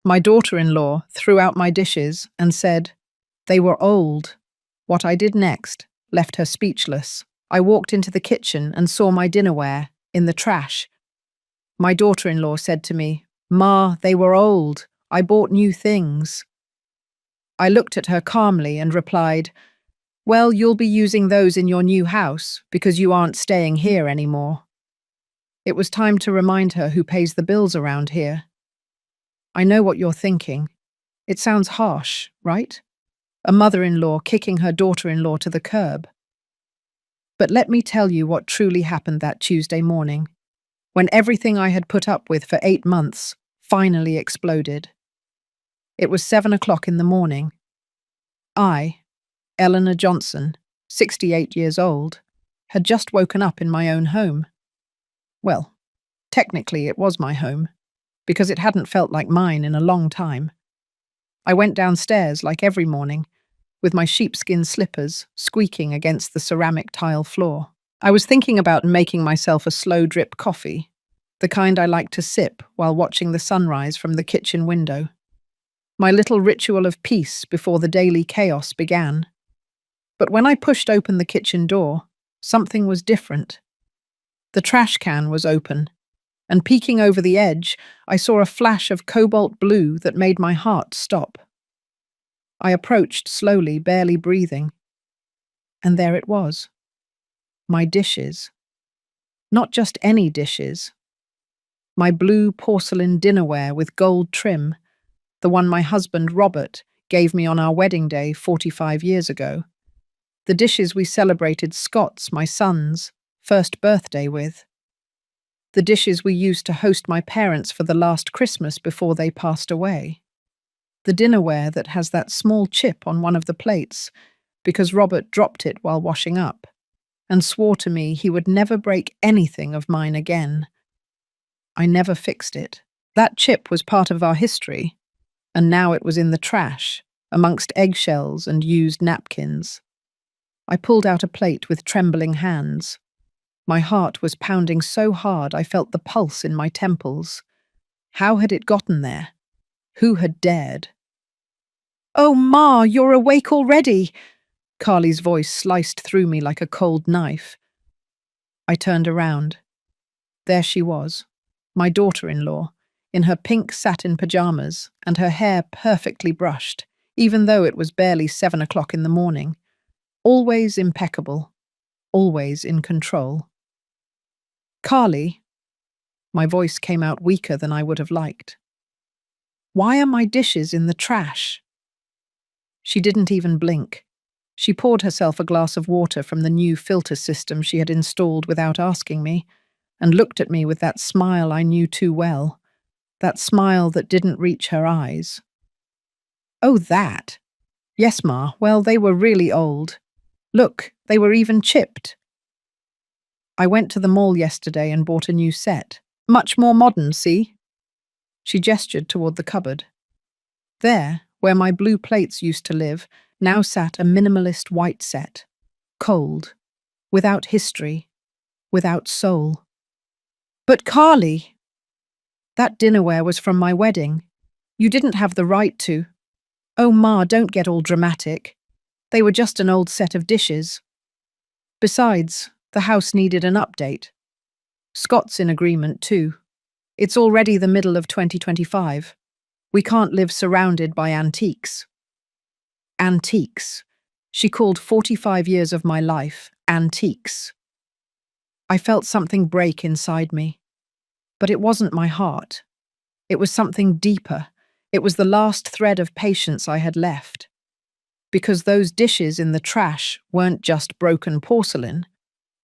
My daughter-in-law threw out my dishes and said, "They were old." What I did next left her speechless. I walked into the kitchen and saw my dinnerware in the trash. My daughter-in-law said to me, "Ma, they were old. I bought new things." I looked at her calmly and replied, "Well, you'll be using those in your new house because you aren't staying here anymore." It was time to remind her who pays the bills around here. I know what you're thinking. It sounds harsh, right? A mother-in-law kicking her daughter-in-law to the curb. But let me tell you what truly happened that Tuesday morning, when everything I had put up with for 8 months finally exploded. It was 7 o'clock in the morning. I, Eleanor Johnson, 68 years old, had just woken up in my own home. Well, technically it was my home, because it hadn't felt like mine in a long time. I went downstairs like every morning, with my sheepskin slippers squeaking against the ceramic tile floor. I was thinking about making myself a slow-drip coffee, the kind I like to sip while watching the sunrise from the kitchen window. My little ritual of peace before the daily chaos began. But when I pushed open the kitchen door, something was different. The trash can was open, and peeking over the edge, I saw a flash of cobalt blue that made my heart stop. I approached slowly, barely breathing. And there it was. My dishes. Not just any dishes. My blue porcelain dinnerware with gold trim, the one my husband, Robert, gave me on our wedding day 45 years ago. The dishes we celebrated Scott's, my son's, first birthday with. The dishes we used to host my parents for the last Christmas before they passed away. The dinnerware that has that small chip on one of the plates because Robert dropped it while washing up and swore to me he would never break anything of mine again. I never fixed it. That chip was part of our history, and now it was in the trash, amongst eggshells and used napkins. I pulled out a plate with trembling hands. My heart was pounding so hard I felt the pulse in my temples. How had it gotten there? Who had dared? "Oh, Ma, you're awake already!" Carly's voice sliced through me like a cold knife. I turned around. There she was, my daughter-in-law, in her pink satin pajamas and her hair perfectly brushed, even though it was barely 7 o'clock in the morning. Always impeccable, always in control. "Carly," my voice came out weaker than I would have liked. "Why are my dishes in the trash?" She didn't even blink. She poured herself a glass of water from the new filter system she had installed without asking me, and looked at me with that smile I knew too well, that smile that didn't reach her eyes. "Oh, that? Yes, Ma, well, they were really old. Look, they were even chipped. I went to the mall yesterday and bought a new set. Much more modern, see?" She gestured toward the cupboard. There, where my blue plates used to live, now sat a minimalist white set. Cold. Without history. Without soul. "But Carly!" "That dinnerware was from my wedding. You didn't have the right to." "Oh, Ma, don't get all dramatic. They were just an old set of dishes. Besides, the house needed an update. Scott's in agreement, too. It's already the middle of 2025. We can't live surrounded by antiques." Antiques. She called 45 years of my life antiques. I felt something break inside me. But it wasn't my heart. It was something deeper. It was the last thread of patience I had left. Because those dishes in the trash weren't just broken porcelain.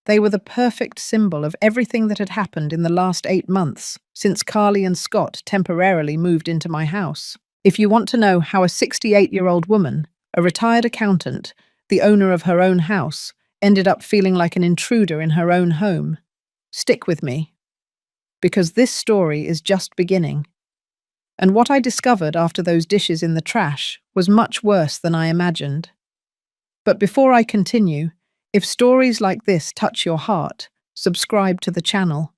They were the perfect symbol of everything that had happened in the last 8 months since Carly and Scott temporarily moved into my house. If you want to know how a 68-year-old woman, a retired accountant, the owner of her own house, ended up feeling like an intruder in her own home, stick with me. Because this story is just beginning. And what I discovered after those dishes in the trash was much worse than I imagined. But before I continue, if stories like this touch your heart, subscribe to the channel.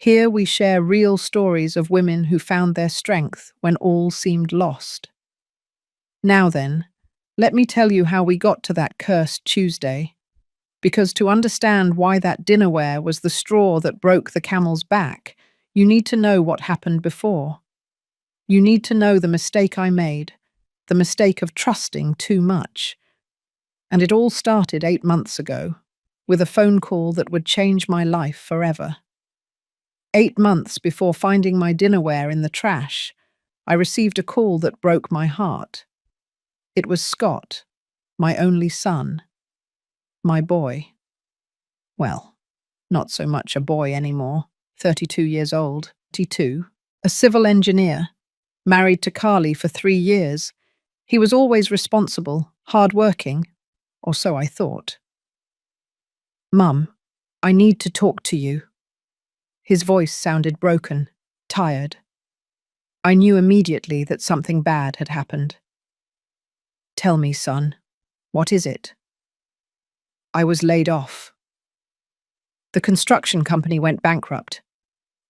Here we share real stories of women who found their strength when all seemed lost. Now then, let me tell you how we got to that cursed Tuesday. Because to understand why that dinnerware was the straw that broke the camel's back, you need to know what happened before. You need to know the mistake I made, the mistake of trusting too much. And it all started 8 months ago, with a phone call that would change my life forever. 8 months before finding my dinnerware in the trash, I received a call that broke my heart. It was Scott, my only son, my boy. Well, not so much a boy anymore, 32 years old, 22, a civil engineer, married to Carly for 3 years. He was always responsible, hard-working, or so I thought. "Mum, I need to talk to you." His voice sounded broken, tired. I knew immediately that something bad had happened. "Tell me, son, what is it?" "I was laid off. The construction company went bankrupt.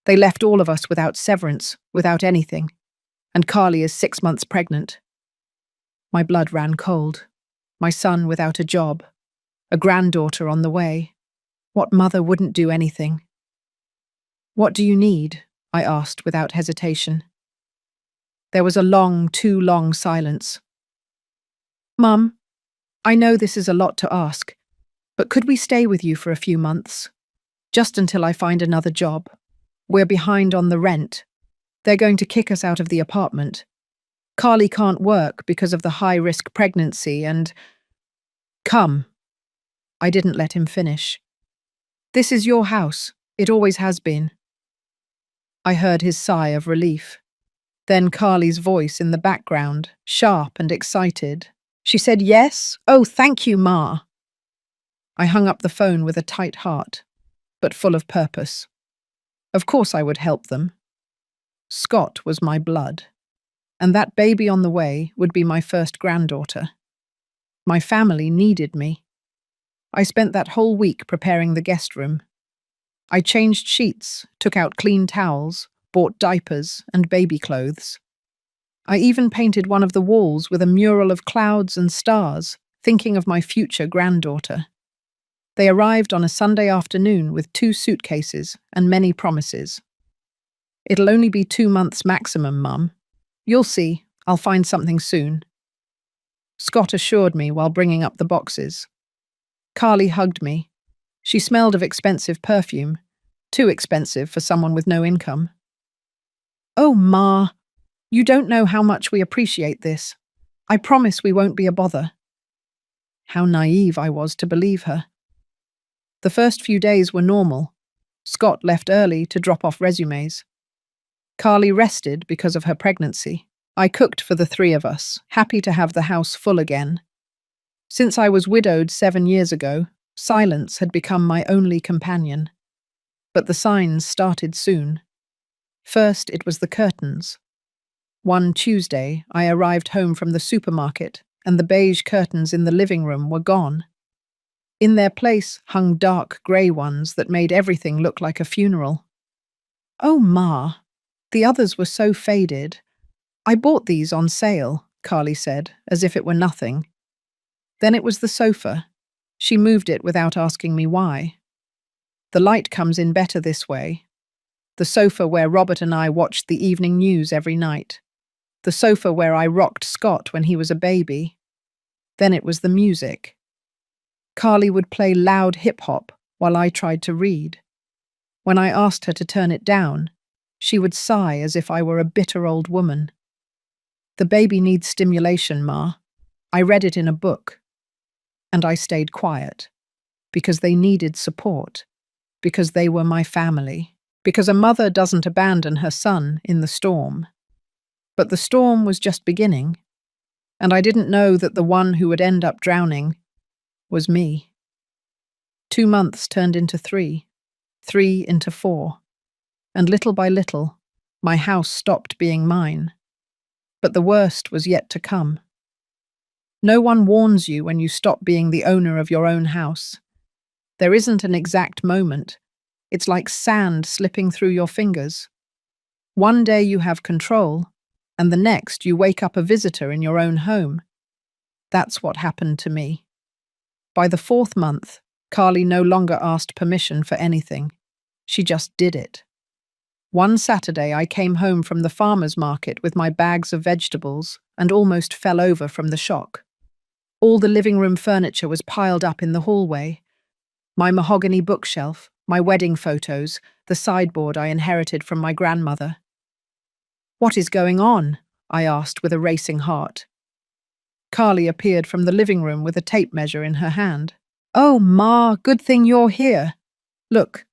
They left all of us without severance, without anything, and Carly is 6 months pregnant." My blood ran cold. My son without a job, a granddaughter on the way. What mother wouldn't do anything? "What do you need?" I asked without hesitation. There was a long, too long silence. "Mum, I know this is a lot to ask, but could we stay with you for a few months? Just until I find another job. We're behind on the rent. They're going to kick us out of the apartment. Carly can't work because of the high-risk pregnancy and—" "Come." I didn't let him finish. "This is your house. It always has been." I heard his sigh of relief. Then Carly's voice in the background, sharp and excited. She said, "Yes? Oh, thank you, Ma." I hung up the phone with a tight heart, but full of purpose. Of course I would help them. Scott was my blood, and that baby on the way would be my first granddaughter. My family needed me. I spent that whole week preparing the guest room. I changed sheets, took out clean towels, bought diapers and baby clothes. I even painted one of the walls with a mural of clouds and stars, thinking of my future granddaughter. They arrived on a Sunday afternoon with 2 suitcases and many promises. "It'll only be 2 months maximum, Mum. You'll see, I'll find something soon." Scott assured me while bringing up the boxes. Carly hugged me. She smelled of expensive perfume, too expensive for someone with no income. "Oh, Ma, you don't know how much we appreciate this. I promise we won't be a bother." How naive I was to believe her. The first few days were normal. Scott left early to drop off resumes. Carly rested because of her pregnancy. I cooked for the 3 of us, happy to have the house full again. Since I was widowed 7 years ago, silence had become my only companion. But the signs started soon. First, it was the curtains. One Tuesday, I arrived home from the supermarket, and the beige curtains in the living room were gone. In their place hung dark grey ones that made everything look like a funeral. "Oh, Ma, the others were so faded. I bought these on sale," Carly said, as if it were nothing. Then it was the sofa. She moved it without asking me why. "The light comes in better this way." The sofa where Robert and I watched the evening news every night. The sofa where I rocked Scott when he was a baby. Then it was the music. Carly would play loud hip-hop while I tried to read. When I asked her to turn it down, she would sigh as if I were a bitter old woman. "The baby needs stimulation, Ma. I read it in a book." And I stayed quiet, because they needed support, because they were my family, because a mother doesn't abandon her son in the storm. But the storm was just beginning, and I didn't know that the one who would end up drowning was me. 2 months turned into 3, 3 into 4, and little by little, my house stopped being mine. But the worst was yet to come. No one warns you when you stop being the owner of your own house. There isn't an exact moment. It's like sand slipping through your fingers. One day you have control, and the next you wake up a visitor in your own home. That's what happened to me. By the 4th month, Carly no longer asked permission for anything. She just did it. One Saturday, I came home from the farmer's market with my bags of vegetables and almost fell over from the shock. All the living room furniture was piled up in the hallway. My mahogany bookshelf, my wedding photos, the sideboard I inherited from my grandmother. "What is going on?" I asked with a racing heart. Carly appeared from the living room with a tape measure in her hand. "Oh, Ma, good thing you're here. Look,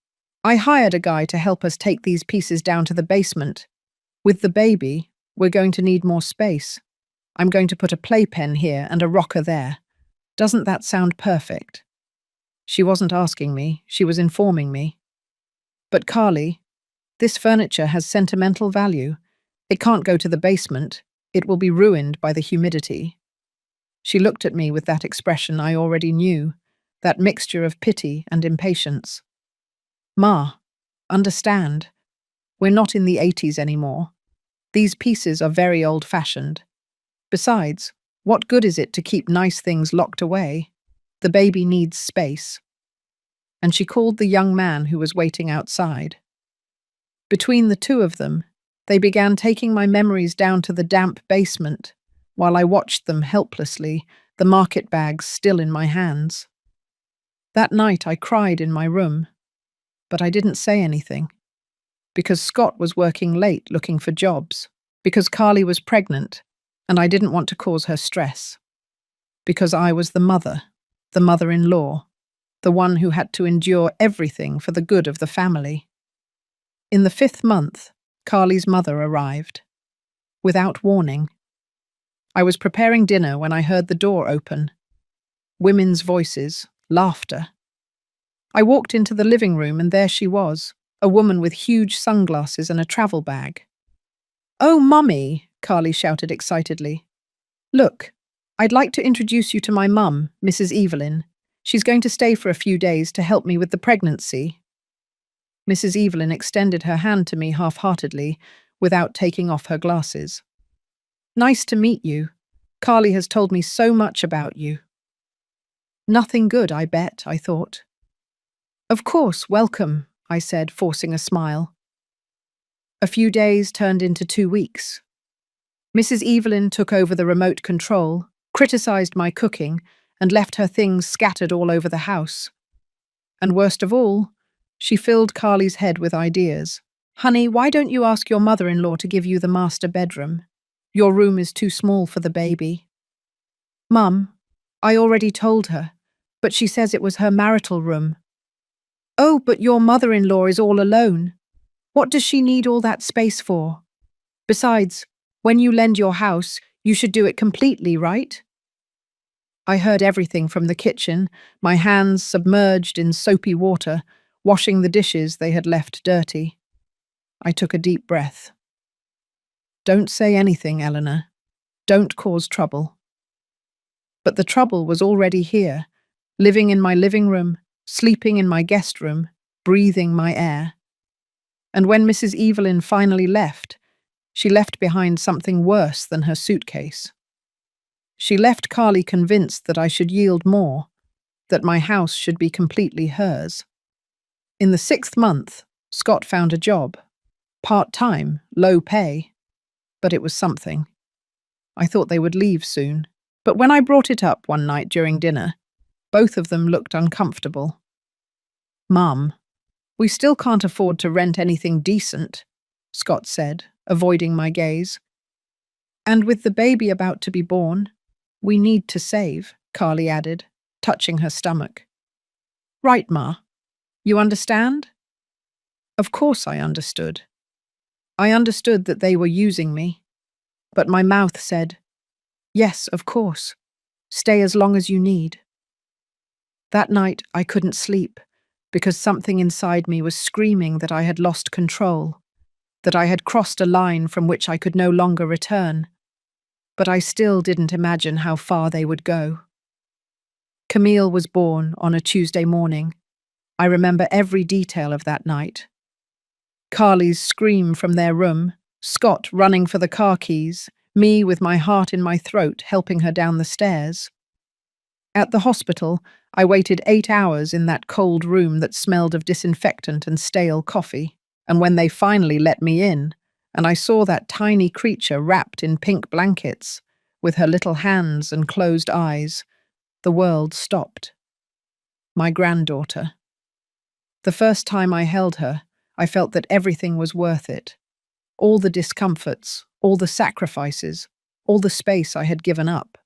I hired a guy to help us take these pieces down to the basement. With the baby, we're going to need more space. I'm going to put a playpen here and a rocker there. Doesn't that sound perfect?" She wasn't asking me, she was informing me. "But Carly, this furniture has sentimental value. It can't go to the basement. It will be ruined by the humidity." She looked at me with that expression I already knew, that mixture of pity and impatience. "Ma, understand. We're not in the 80s anymore. These pieces are very old-fashioned. Besides, what good is it to keep nice things locked away? The baby needs space." And she called the young man who was waiting outside. Between the two of them, they began taking my memories down to the damp basement, while I watched them helplessly, the market bags still in my hands. That night I cried in my room, but I didn't say anything. Because Scott was working late looking for jobs. Because Carly was pregnant, and I didn't want to cause her stress. Because I was the mother-in-law, the one who had to endure everything for the good of the family. In the 5th month, Carly's mother arrived. Without warning. I was preparing dinner when I heard the door open. Women's voices, laughter. I walked into the living room and there she was, a woman with huge sunglasses and a travel bag. "Oh, Mummy," Carly shouted excitedly. "Look, I'd like to introduce you to my mum, Mrs. Evelyn. She's going to stay for a few days to help me with the pregnancy." Mrs. Evelyn extended her hand to me half-heartedly, without taking off her glasses. "Nice to meet you. Carly has told me so much about you." Nothing good, I bet, I thought. "Of course, welcome," I said, forcing a smile. A few days turned into 2 weeks. Mrs. Evelyn took over the remote control, criticized my cooking, and left her things scattered all over the house. And worst of all, she filled Carly's head with ideas. "Honey, why don't you ask your mother-in-law to give you the master bedroom? Your room is too small for the baby." "Mum, I already told her, but she says it was her marital room." "Oh, but your mother-in-law is all alone. What does she need all that space for? Besides, when you lend your house, you should do it completely, right?" I heard everything from the kitchen, my hands submerged in soapy water, washing the dishes they had left dirty. I took a deep breath. "Don't say anything, Eleanor. Don't cause trouble." But the trouble was already here, living in my living room, sleeping in my guest room, breathing my air. And when Mrs. Evelyn finally left, she left behind something worse than her suitcase. She left Carly convinced that I should yield more, that my house should be completely hers. In the 6th month, Scott found a job. Part-time, low pay. But it was something. I thought they would leave soon. But when I brought it up one night during dinner, both of them looked uncomfortable. "Mum, we still can't afford to rent anything decent," Scott said, avoiding my gaze. "And with the baby about to be born, we need to save," Carly added, touching her stomach. "Right, Ma. You understand?" Of course I understood. I understood that they were using me. But my mouth said, "Yes, of course. Stay as long as you need." That night I couldn't sleep, because something inside me was screaming that I had lost control, that I had crossed a line from which I could no longer return. But I still didn't imagine how far they would go. Camille was born on a Tuesday morning. I remember every detail of that night. Carly's scream from their room, Scott running for the car keys, me with my heart in my throat helping her down the stairs. At the hospital, I waited 8 hours in that cold room that smelled of disinfectant and stale coffee, and when they finally let me in, and I saw that tiny creature wrapped in pink blankets, with her little hands and closed eyes, the world stopped. My granddaughter. The first time I held her, I felt that everything was worth it. All the discomforts, all the sacrifices, all the space I had given up.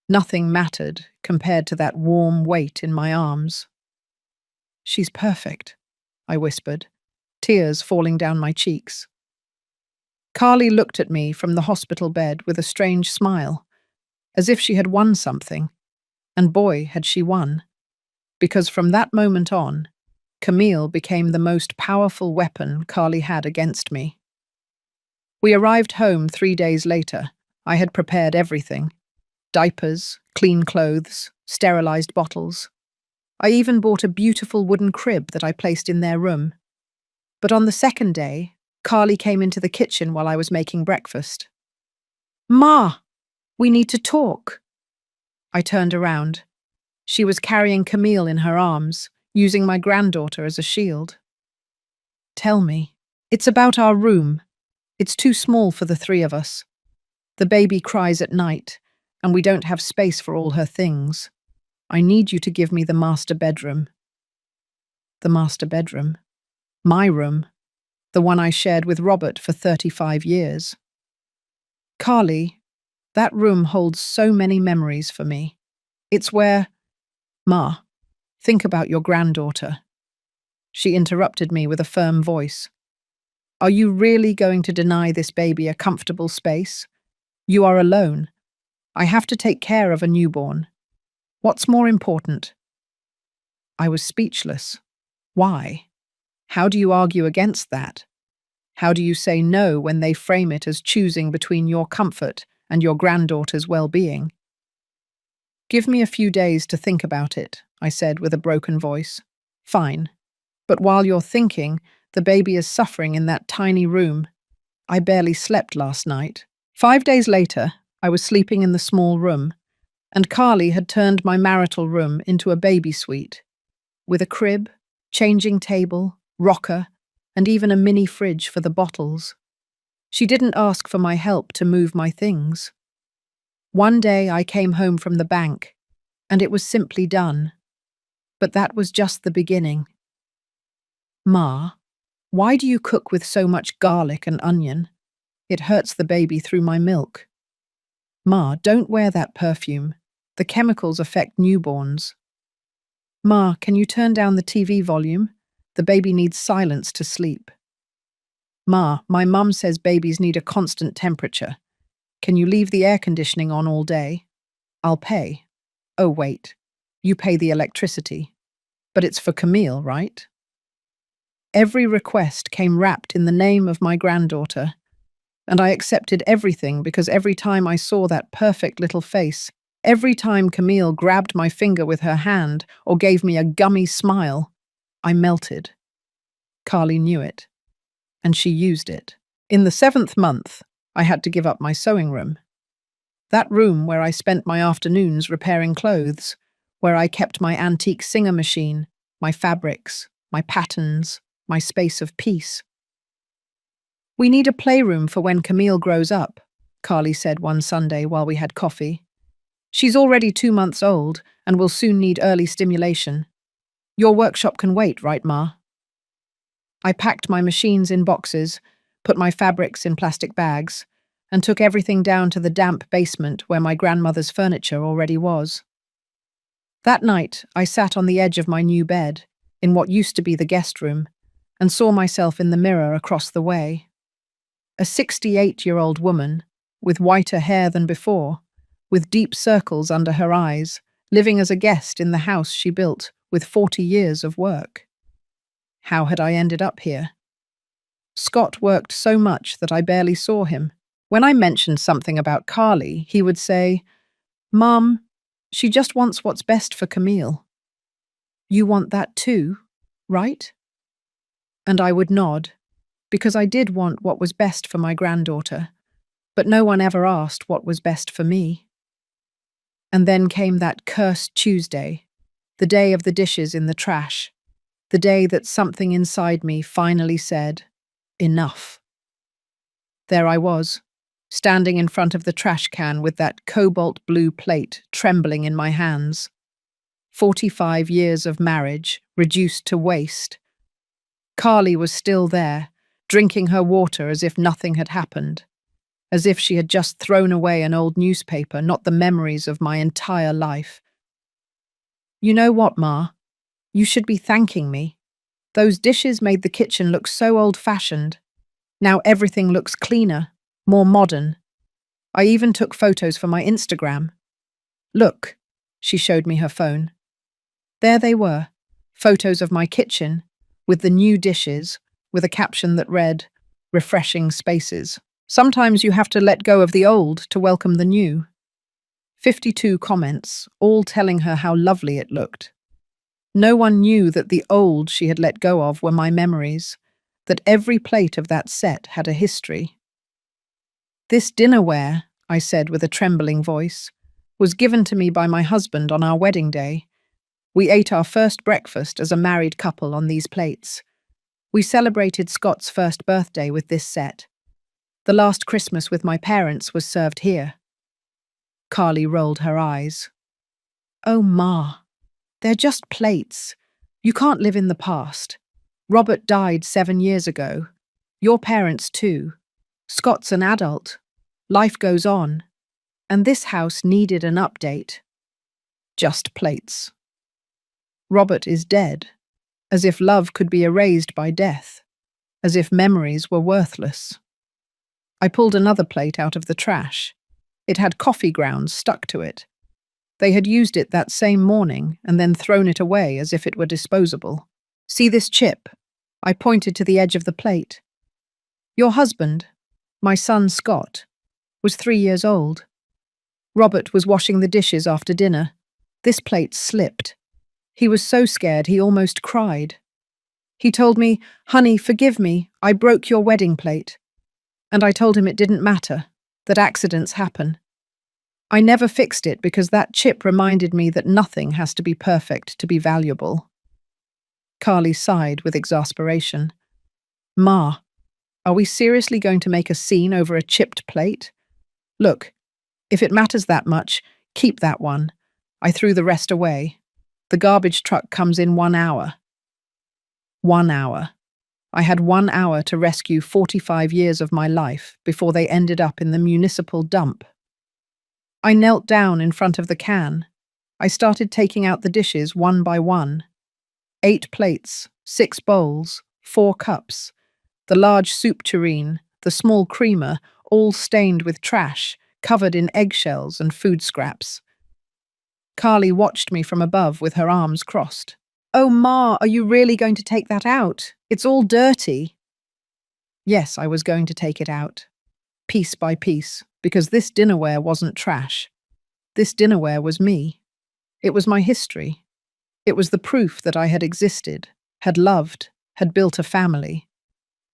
Nothing mattered compared to that warm weight in my arms. "She's perfect," I whispered, tears falling down my cheeks. Carly looked at me from the hospital bed with a strange smile, as if she had won something, and boy, had she won. Because from that moment on, Camille became the most powerful weapon Carly had against me. We arrived home 3 days later. I had prepared everything. Diapers, clean clothes, sterilized bottles. I even bought a beautiful wooden crib that I placed in their room. But on the second day, Carly came into the kitchen while I was making breakfast. "Ma, we need to talk." I turned around. She was carrying Camille in her arms, using my granddaughter as a shield. "Tell me. It's about our room. It's too small for the three of us. The baby cries at night, and we don't have space for all her things. I need you to give me the master bedroom." The master bedroom? My room. The one I shared with Robert for 35 years. "Carly, that room holds so many memories for me. It's where—" "Ma, think about your granddaughter." She interrupted me with a firm voice. "Are you really going to deny this baby a comfortable space? You are alone. I have to take care of a newborn. What's more important?" I was speechless. Why? How do you argue against that? How do you say no when they frame it as choosing between your comfort and your granddaughter's well-being? "Give me a few days to think about it," I said with a broken voice. "Fine. But while you're thinking, the baby is suffering in that tiny room. I barely slept last night." 5 days later, I was sleeping in the small room, and Carly had turned my marital room into a baby suite, with a crib, changing table, rocker, and even a mini fridge for the bottles. She didn't ask for my help to move my things. One day I came home from the bank, and it was simply done. But that was just the beginning. "Ma, why do you cook with so much garlic and onion? It hurts the baby through my milk." "Ma, don't wear that perfume. The chemicals affect newborns." "Ma, can you turn down the TV volume? The baby needs silence to sleep." "Ma, my mum says babies need a constant temperature. Can you leave the air conditioning on all day?" "I'll pay." "Oh, wait. You pay the electricity. But it's for Camille, right?" Every request came wrapped in the name of my granddaughter, and I accepted everything because every time I saw that perfect little face, every time Camille grabbed my finger with her hand or gave me a gummy smile, I melted. Carly knew it, and she used it. In the 7th month, I had to give up my sewing room. That room where I spent my afternoons repairing clothes, where I kept my antique Singer machine, my fabrics, my patterns, my space of peace. "We need a playroom for when Camille grows up," Carly said one Sunday while we had coffee. "She's already 2 months old and will soon need early stimulation. Your workshop can wait, right, Ma?" I packed my machines in boxes, put my fabrics in plastic bags, and took everything down to the damp basement where my grandmother's furniture already was. That night, I sat on the edge of my new bed, in what used to be the guest room, and saw myself in the mirror across the way. A 68-year-old woman, with whiter hair than before, with deep circles under her eyes, living as a guest in the house she built with 40 years of work. How had I ended up here? Scott worked so much that I barely saw him. When I mentioned something about Carly, he would say, "Mum, she just wants what's best for Camille." "You want that too?" right? And I would nod, because I did want what was best for my granddaughter, but no one ever asked what was best for me. And then came that cursed Tuesday, the day of the dishes in the trash, the day that something inside me finally said, enough. There I was, standing in front of the trash can with that cobalt blue plate trembling in my hands. 45 years of marriage reduced to waste. Carly was still there, drinking her water as if nothing had happened, as if she had just thrown away an old newspaper, not the memories of my entire life. You know what, Ma? You should be thanking me. Those dishes made the kitchen look so old-fashioned. Now everything looks cleaner, more modern. I even took photos for my Instagram. Look, she showed me her phone. There they were, photos of my kitchen, with the new dishes, with a caption that read, refreshing spaces. Sometimes you have to let go of the old to welcome the new. 52 comments, all telling her how lovely it looked. No one knew that the old she had let go of were my memories, that every plate of that set had a history. This dinnerware, I said with a trembling voice, was given to me by my husband on our wedding day. We ate our first breakfast as a married couple on these plates. We celebrated Scott's first birthday with this set. The last Christmas with my parents was served here. Carly rolled her eyes. Oh, Ma, they're just plates. You can't live in the past. Robert died 7 years ago. Your parents too. Scott's an adult. Life goes on. And this house needed an update. Just plates. Robert is dead, as if love could be erased by death, as if memories were worthless. I pulled another plate out of the trash. It had coffee grounds stuck to it. They had used it that same morning and then thrown it away as if it were disposable. See this chip? I pointed to the edge of the plate. Your husband, my son Scott, was 3 years old. Robert was washing the dishes after dinner. This plate slipped. He was so scared he almost cried. He told me, "Honey, forgive me, I broke your wedding plate." And I told him it didn't matter, that accidents happen. I never fixed it because that chip reminded me that nothing has to be perfect to be valuable. Carly sighed with exasperation. Ma, are we seriously going to make a scene over a chipped plate? Look, if it matters that much, keep that one. I threw the rest away. The garbage truck comes in 1 hour. 1 hour. I had 1 hour to rescue 45 years of my life before they ended up in the municipal dump. I knelt down in front of the can. I started taking out the dishes one by one. 8 plates, 6 bowls, 4 cups, the large soup tureen, the small creamer, all stained with trash, covered in eggshells and food scraps. Carly watched me from above with her arms crossed. Oh, Ma, are you really going to take that out? It's all dirty. Yes, I was going to take it out, piece by piece, because this dinnerware wasn't trash. This dinnerware was me. It was my history. It was the proof that I had existed, had loved, had built a family,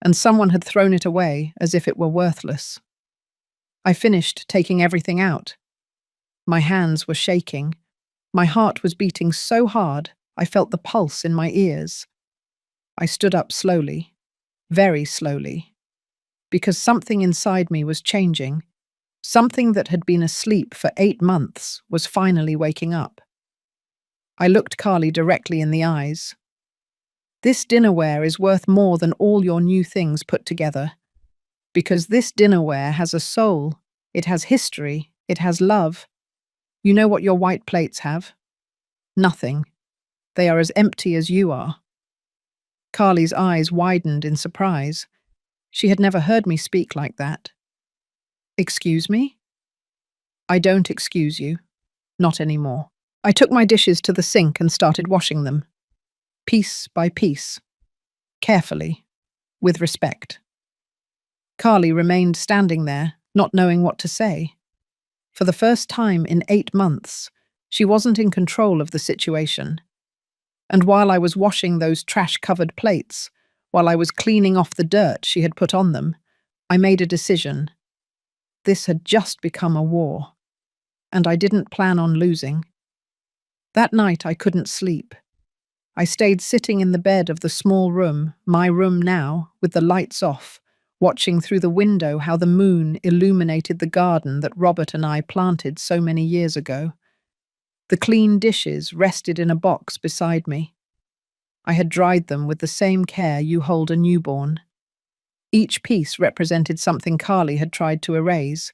and someone had thrown it away as if it were worthless. I finished taking everything out. My hands were shaking. My heart was beating so hard I felt the pulse in my ears. I stood up slowly, very slowly, because something inside me was changing. Something that had been asleep for 8 months was finally waking up. I looked Carly directly in the eyes. This dinnerware is worth more than all your new things put together, because this dinnerware has a soul, it has history, it has love. You know what your white plates have? Nothing. They are as empty as you are. Carly's eyes widened in surprise. She had never heard me speak like that. Excuse me? I don't excuse you. Not anymore. I took my dishes to the sink and started washing them. Piece by piece. Carefully. With respect. Carly remained standing there, not knowing what to say. For the first time in 8 months, she wasn't in control of the situation. And while I was washing those trash-covered plates, while I was cleaning off the dirt she had put on them, I made a decision. This had just become a war, and I didn't plan on losing. That night I couldn't sleep. I stayed sitting in the bed of the small room, my room now, with the lights off, watching through the window how the moon illuminated the garden that Robert and I planted so many years ago. The clean dishes rested in a box beside me. I had dried them with the same care you hold a newborn. Each piece represented something Carly had tried to erase.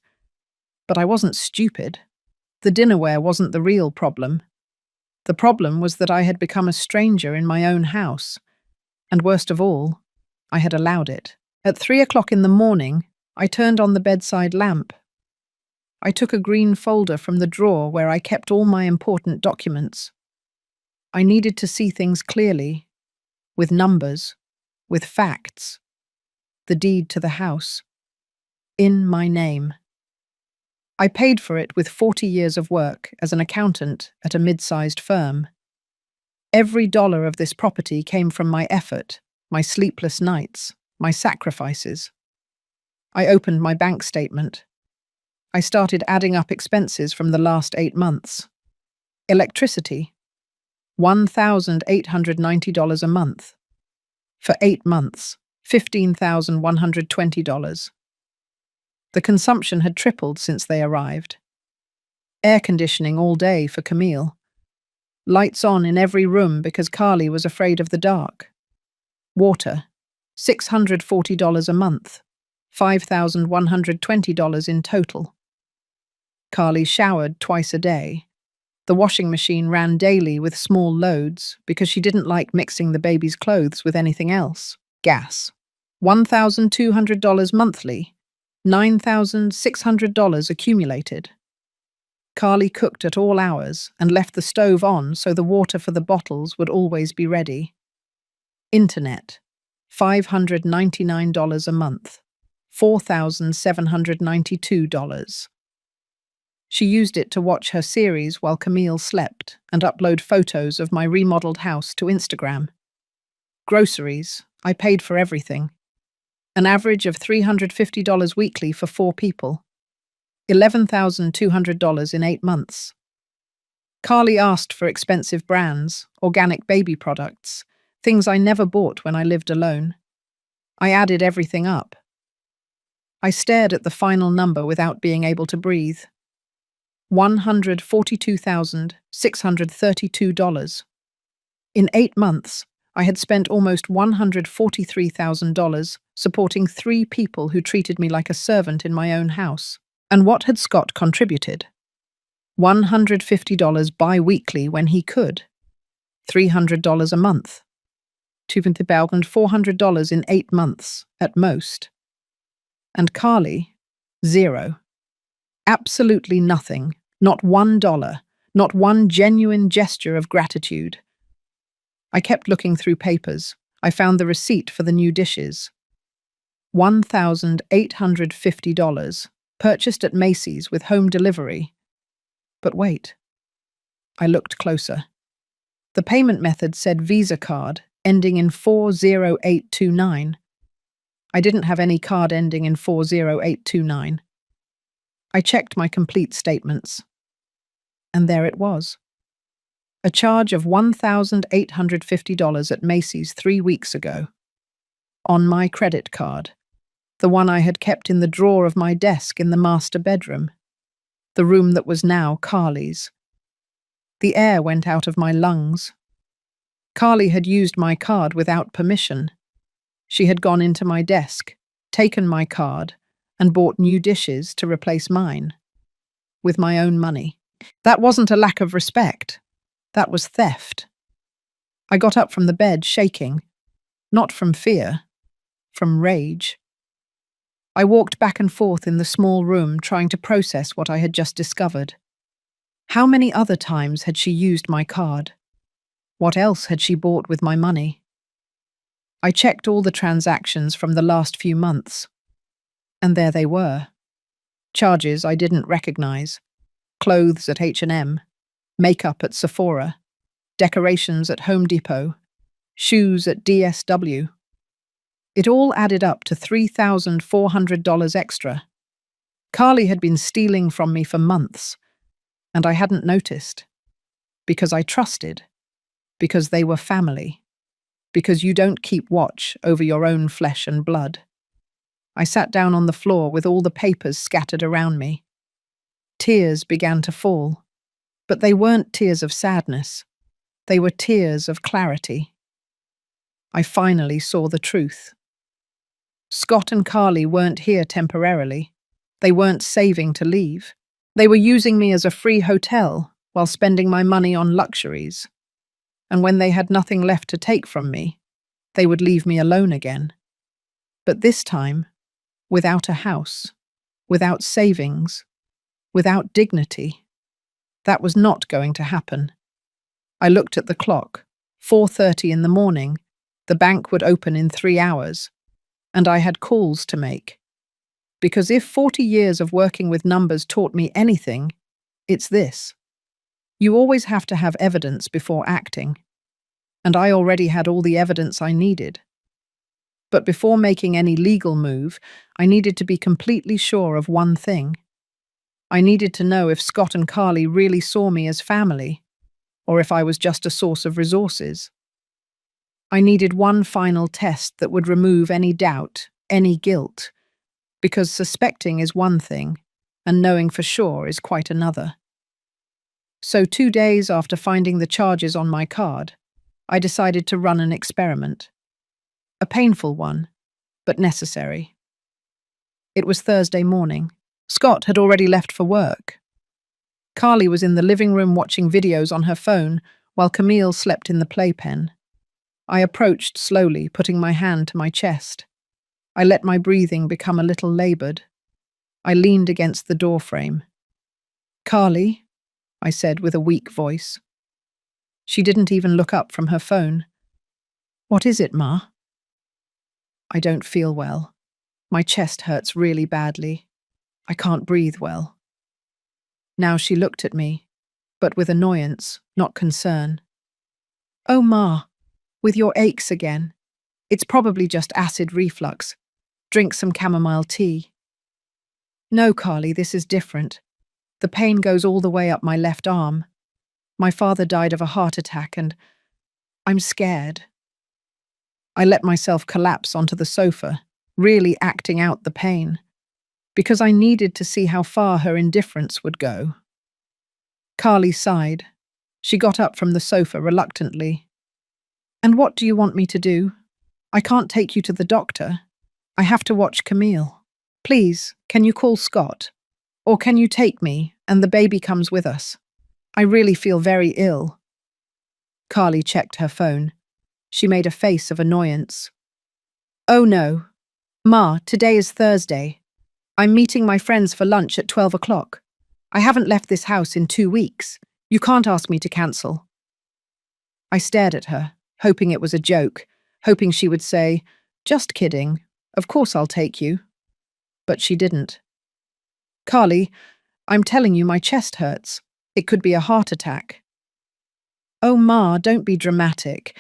But I wasn't stupid. The dinnerware wasn't the real problem. The problem was that I had become a stranger in my own house. And worst of all, I had allowed it. At 3 o'clock in the morning, I turned on the bedside lamp. I took a green folder from the drawer where I kept all my important documents. I needed to see things clearly, with numbers, with facts. The deed to the house. In my name. I paid for it with 40 years of work as an accountant at a mid-sized firm. Every dollar of this property came from my effort, my sleepless nights, my sacrifices. I opened my bank statement. I started adding up expenses from the last 8 months. Electricity, $1,890 a month. For 8 months, $15,120. The consumption had tripled since they arrived. Air conditioning all day for Camille. Lights on in every room because Carly was afraid of the dark. Water, $640 a month, $5,120 in total. Carly showered twice a day. The washing machine ran daily with small loads because she didn't like mixing the baby's clothes with anything else. Gas, $1,200 monthly, $9,600 accumulated. Carly cooked at all hours and left the stove on so the water for the bottles would always be ready. Internet, $599 a month, $4,792. She used it to watch her series while Camille slept and upload photos of my remodeled house to Instagram. Groceries, I paid for everything. An average of $350 weekly for 4 people. $11,200 in 8 months. Carly asked for expensive brands, organic baby products, things I never bought when I lived alone. I added everything up. I stared at the final number without being able to breathe. $142,632. In 8 months, I had spent almost $143,000 supporting 3 people who treated me like a servant in my own house. And what had Scott contributed? $150 bi-weekly when he could. $300 a month. $2,400 in 8 months, at most. And Carly, 0. Absolutely nothing. Not $1, not one genuine gesture of gratitude. I kept looking through papers. I found the receipt for the new dishes. $1,850, purchased at Macy's with home delivery. But wait. I looked closer. The payment method said Visa card, ending in 40829. I didn't have any card ending in 40829. I checked my complete statements. And there it was. A charge of $1,850 at Macy's 3 weeks ago. On my credit card. The one I had kept in the drawer of my desk in the master bedroom. The room that was now Carly's. The air went out of my lungs. Carly had used my card without permission. She had gone into my desk, taken my card, and bought new dishes to replace mine. With my own money. That wasn't a lack of respect. That was theft. I got up from the bed shaking. Not from fear. From rage. I walked back and forth in the small room trying to process what I had just discovered. How many other times had she used my card? What else had she bought with my money? I checked all the transactions from the last few months. And there they were. Charges I didn't recognize. Clothes at H&M. Makeup at Sephora. decorations at Home Depot, shoes at DSW. It all added up to $3,400 extra. Carly had been stealing from me for months, and I hadn't noticed. Because I trusted. Because they were family. Because you don't keep watch over your own flesh and blood. I sat down on the floor with all the papers scattered around me. Tears began to fall, but they weren't tears of sadness. They were tears of clarity. I finally saw the truth. Scott and Carly weren't here temporarily. They weren't saving to leave. They were using me as a free hotel while spending my money on luxuries. And when they had nothing left to take from me, they would leave me alone again. But this time, without a house, without savings, without dignity. That was not going to happen. I looked at the clock, 4:30 in the morning. The bank would open in 3 hours, and I had calls to make. Because if 40 years of working with numbers taught me anything, it's this. You always have to have evidence before acting. And I already had all the evidence I needed. But before making any legal move, I needed to be completely sure of one thing. I needed to know if Scott and Carly really saw me as family, or if I was just a source of resources. I needed one final test that would remove any doubt, any guilt, because suspecting is one thing, and knowing for sure is quite another. So 2 days after finding the charges on my card, I decided to run an experiment. A painful one, but necessary. It was Thursday morning. Scott had already left for work. Carly was in the living room watching videos on her phone, while Camille slept in the playpen. I approached slowly, putting my hand to my chest. I let my breathing become a little labored. I leaned against the doorframe. "Carly," I said with a weak voice. She didn't even look up from her phone. "What is it, Ma?" "I don't feel well. My chest hurts really badly. I can't breathe well." Now she looked at me, but with annoyance, not concern. "Oh, Ma, with your aches again. It's probably just acid reflux. Drink some chamomile tea." "No, Carly, this is different. The pain goes all the way up my left arm. My father died of a heart attack and I'm scared." I let myself collapse onto the sofa, really acting out the pain, because I needed to see how far her indifference would go. Carly sighed. She got up from the sofa reluctantly. "And what do you want me to do? I can't take you to the doctor. I have to watch Camille. Please, can you call Scott? Or can you take me and the baby comes with us? I really feel very ill." Carly checked her phone. She made a face of annoyance. "Oh no. Ma, today is Thursday. I'm meeting my friends for lunch at 12 o'clock. I haven't left this house in 2 weeks. You can't ask me to cancel." I stared at her, hoping it was a joke, hoping she would say, "Just kidding. Of course I'll take you." But she didn't. "Carly, I'm telling you my chest hurts. It could be a heart attack." "Oh, Ma, don't be dramatic.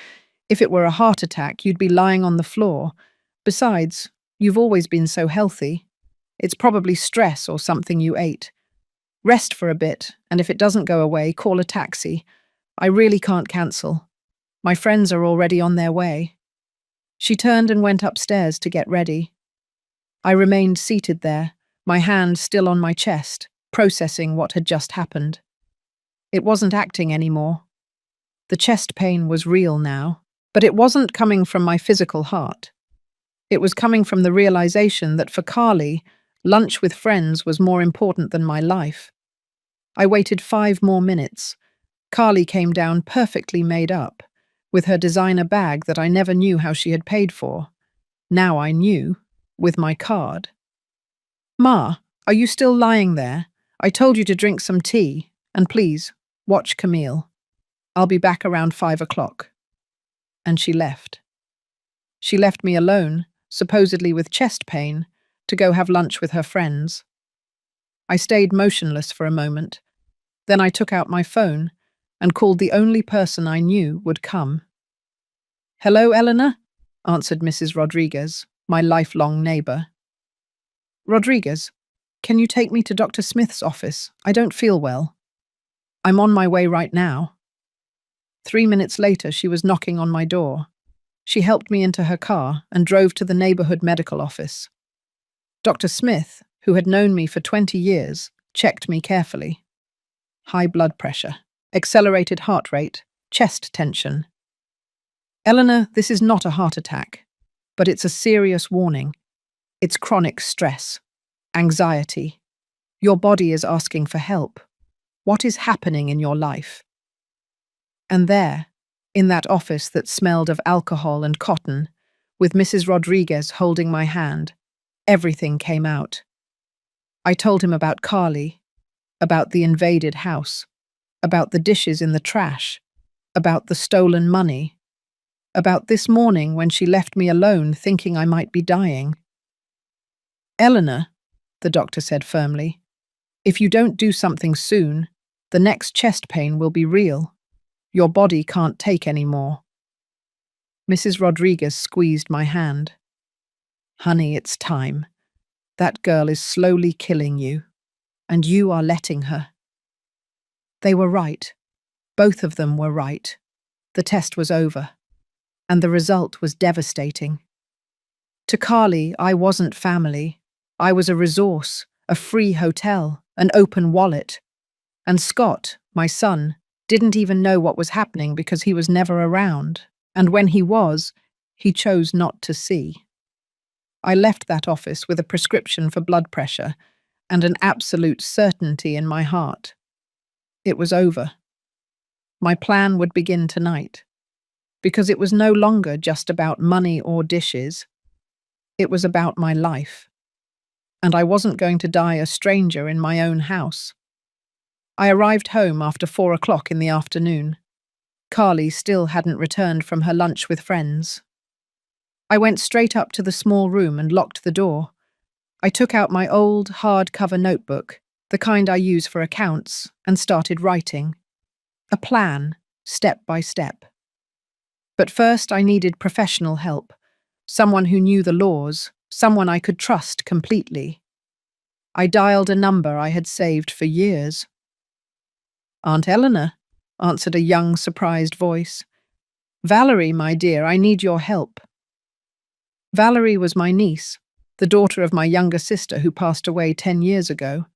If it were a heart attack, you'd be lying on the floor. Besides, you've always been so healthy. It's probably stress or something you ate. Rest for a bit, and if it doesn't go away, call a taxi. I really can't cancel. My friends are already on their way." She turned and went upstairs to get ready. I remained seated there, my hand still on my chest, processing what had just happened. It wasn't acting anymore. The chest pain was real now, but it wasn't coming from my physical heart. It was coming from the realization that for Carly, lunch with friends was more important than my life. I waited 5 more minutes. Carly came down perfectly made up, with her designer bag that I never knew how she had paid for. Now I knew, with my card. "Ma, are you still lying there? I told you to drink some tea, and please, watch Camille. I'll be back around 5 o'clock." And she left. She left me alone, supposedly with chest pain, to go have lunch with her friends. I stayed motionless for a moment. Then I took out my phone and called the only person I knew would come. "Hello, Eleanor," answered Mrs. Rodriguez, my lifelong neighbor. "Rodriguez, can you take me to Dr. Smith's office? I don't feel well." "I'm on my way right now." 3 minutes later, she was knocking on my door. She helped me into her car and drove to the neighborhood medical office. Dr. Smith, who had known me for 20 years, checked me carefully. High blood pressure, accelerated heart rate, chest tension. "Eleanor, this is not a heart attack, but it's a serious warning. It's chronic stress, anxiety. Your body is asking for help. What is happening in your life?" And there, in that office that smelled of alcohol and cotton, with Mrs. Rodriguez holding my hand, everything came out. I told him about Carly, about the invaded house, about the dishes in the trash, about the stolen money, about this morning when she left me alone thinking I might be dying. "Eleanor," the doctor said firmly, "if you don't do something soon, the next chest pain will be real. Your body can't take any more." Mrs. Rodriguez squeezed my hand. "Honey, it's time. That girl is slowly killing you, and you are letting her." They were right. Both of them were right. The test was over, and the result was devastating. To Carly, I wasn't family. I was a resource, a free hotel, an open wallet. And Scott, my son, didn't even know what was happening because he was never around, and when he was, he chose not to see. I left that office with a prescription for blood pressure and an absolute certainty in my heart. It was over. My plan would begin tonight, because it was no longer just about money or dishes. It was about my life, and I wasn't going to die a stranger in my own house. I arrived home after 4 o'clock in the afternoon. Carly still hadn't returned from her lunch with friends. I went straight up to the small room and locked the door. I took out my old, hardcover notebook, the kind I use for accounts, and started writing. A plan, step by step. But first I needed professional help, someone who knew the laws, someone I could trust completely. I dialed a number I had saved for years. "Aunt Eleanor," answered a young, surprised voice. "Valerie, my dear, I need your help." Valerie was my niece, the daughter of my younger sister who passed away 10 years ago.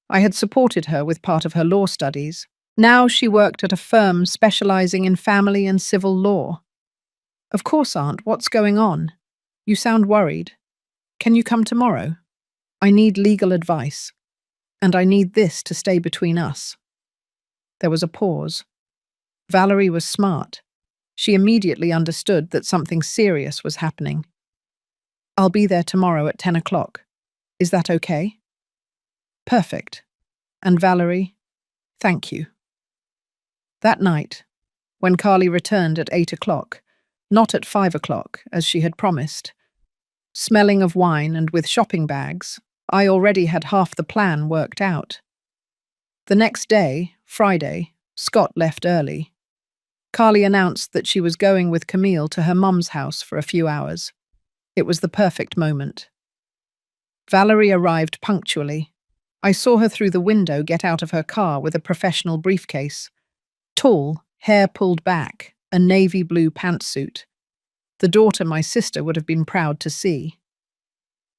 I had supported her with part of her law studies. Now she worked at a firm specializing in family and civil law. "Of course, Aunt, what's going on? You sound worried. Can you come tomorrow? I need legal advice, and I need this to stay between us." There was a pause. Valerie was smart. She immediately understood that something serious was happening. "I'll be there tomorrow at 10 o'clock. Is that okay?" "Perfect. And Valerie, thank you." That night, when Carly returned at 8 o'clock, not at 5 o'clock, as she had promised, smelling of wine and with shopping bags, I already had half the plan worked out. The next day, Friday, Scott left early. Carly announced that she was going with Camille to her mum's house for a few hours. It was the perfect moment. Valerie arrived punctually. I saw her through the window get out of her car with a professional briefcase. Tall, hair pulled back, a navy blue pantsuit. The daughter my sister would have been proud to see.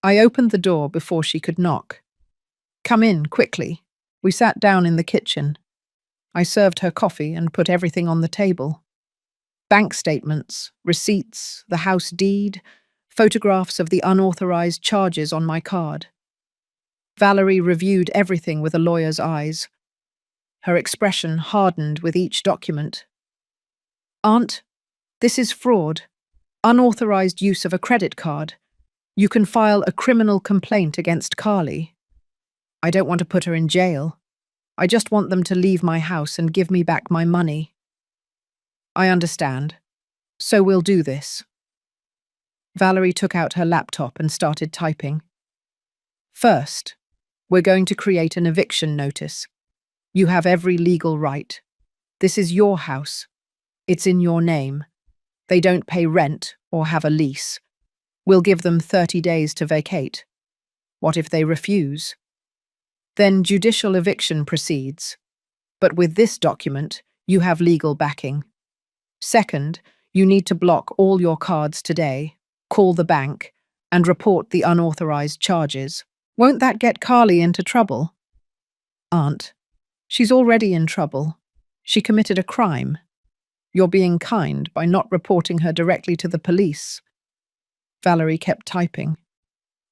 I opened the door before she could knock. "Come in, quickly." We sat down in the kitchen. I served her coffee and put everything on the table. Bank statements, receipts, the house deed, photographs of the unauthorized charges on my card. Valerie reviewed everything with a lawyer's eyes. Her expression hardened with each document. "Aunt, this is fraud. Unauthorized use of a credit card. You can file a criminal complaint against Carly. I don't want to put her in jail. I just want them to leave my house and give me back my money." "I understand. So we'll do this." Valerie took out her laptop and started typing. "First, we're going to create an eviction notice. You have every legal right. This is your house. It's in your name. They don't pay rent or have a lease. We'll give them 30 days to vacate. What if they refuse? Then judicial eviction proceeds. But with this document, you have legal backing. Second, you need to block all your cards today, call the bank, and report the unauthorized charges. Won't that get Carly into trouble? Aunt, she's already in trouble. She committed a crime. You're being kind by not reporting her directly to the police. Valerie kept typing.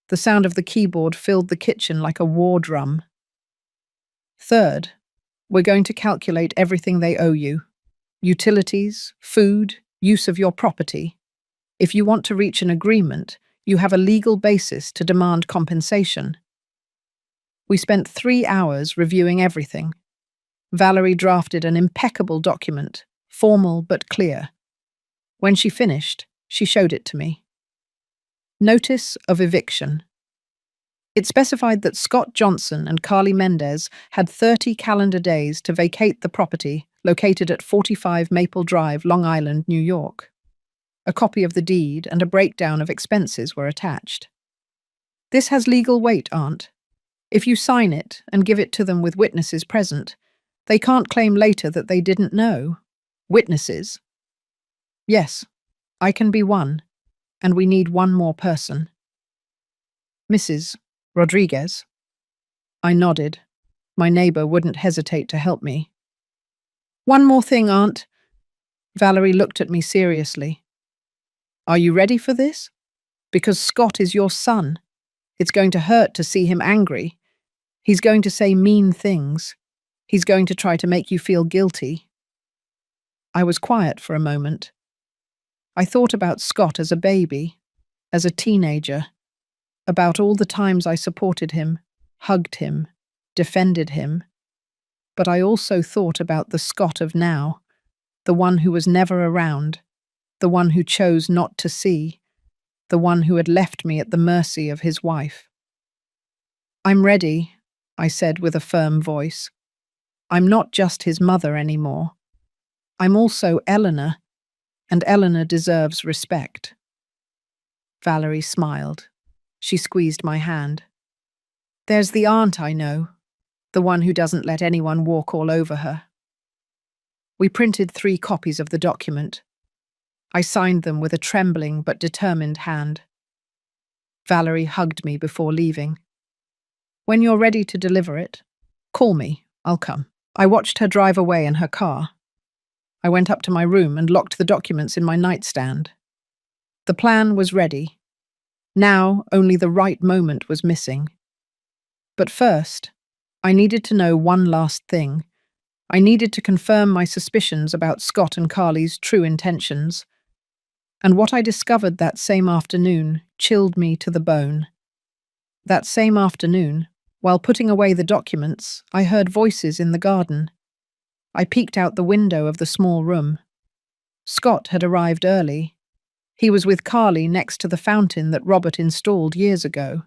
The sound of the keyboard filled the kitchen like a war drum. Third, we're going to calculate everything they owe you. Utilities, food, use of your property. If you want to reach an agreement, you have a legal basis to demand compensation. We spent 3 hours reviewing everything. Valerie drafted an impeccable document, formal but clear. When she finished, she showed it to me. Notice of eviction. It specified that Scott Johnson and Carly Mendez had 30 calendar days to vacate the property located at 45 Maple Drive, Long Island, New York. A copy of the deed and a breakdown of expenses were attached. This has legal weight, Aunt. If you sign it and give it to them with witnesses present, they can't claim later that they didn't know. Witnesses? Yes, I can be one, and we need one more person. Mrs. Rodriguez? I nodded. My neighbor wouldn't hesitate to help me. One more thing, Aunt. Valerie looked at me seriously. Are you ready for this? Because Scott is your son. It's going to hurt to see him angry. He's going to say mean things. He's going to try to make you feel guilty. I was quiet for a moment. I thought about Scott as a baby, as a teenager, about all the times I supported him, hugged him, defended him. But I also thought about the Scott of now, the one who was never around, the one who chose not to see, the one who had left me at the mercy of his wife. I'm ready, I said with a firm voice. I'm not just his mother anymore. I'm also Eleanor, and Eleanor deserves respect. Valerie smiled. She squeezed my hand. There's the aunt I know, the one who doesn't let anyone walk all over her. We printed 3 copies of the document. I signed them with a trembling but determined hand. Valerie hugged me before leaving. When you're ready to deliver it, call me, I'll come. I watched her drive away in her car. I went up to my room and locked the documents in my nightstand. The plan was ready. Now only the right moment was missing. But first, I needed to know one last thing. I needed to confirm my suspicions about Scott and Carly's true intentions. And what I discovered that same afternoon chilled me to the bone. That same afternoon, while putting away the documents, I heard voices in the garden. I peeked out the window of the small room. Scott had arrived early. He was with Carly next to the fountain that Robert installed years ago.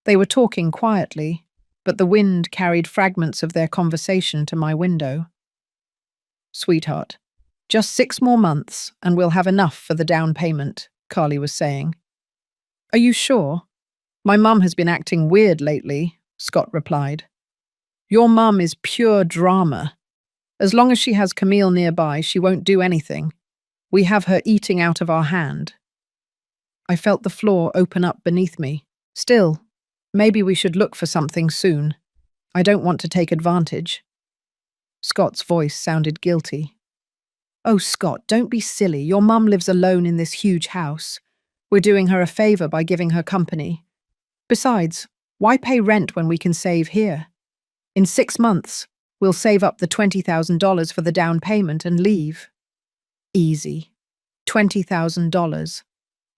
They were talking quietly, but the wind carried fragments of their conversation to my window. Sweetheart, just 6 more months and we'll have enough for the down payment, Carly was saying. Are you sure? My mum has been acting weird lately, Scott replied. Your mum is pure drama. As long as she has Camille nearby, she won't do anything. We have her eating out of our hand. I felt the floor open up beneath me. Still, maybe we should look for something soon. I don't want to take advantage. Scott's voice sounded guilty. Oh, Scott, don't be silly. Your mum lives alone in this huge house. We're doing her a favor by giving her company. Besides, why pay rent when we can save here? In 6 months, we'll save up the $20,000 for the down payment and leave. Easy. $20,000.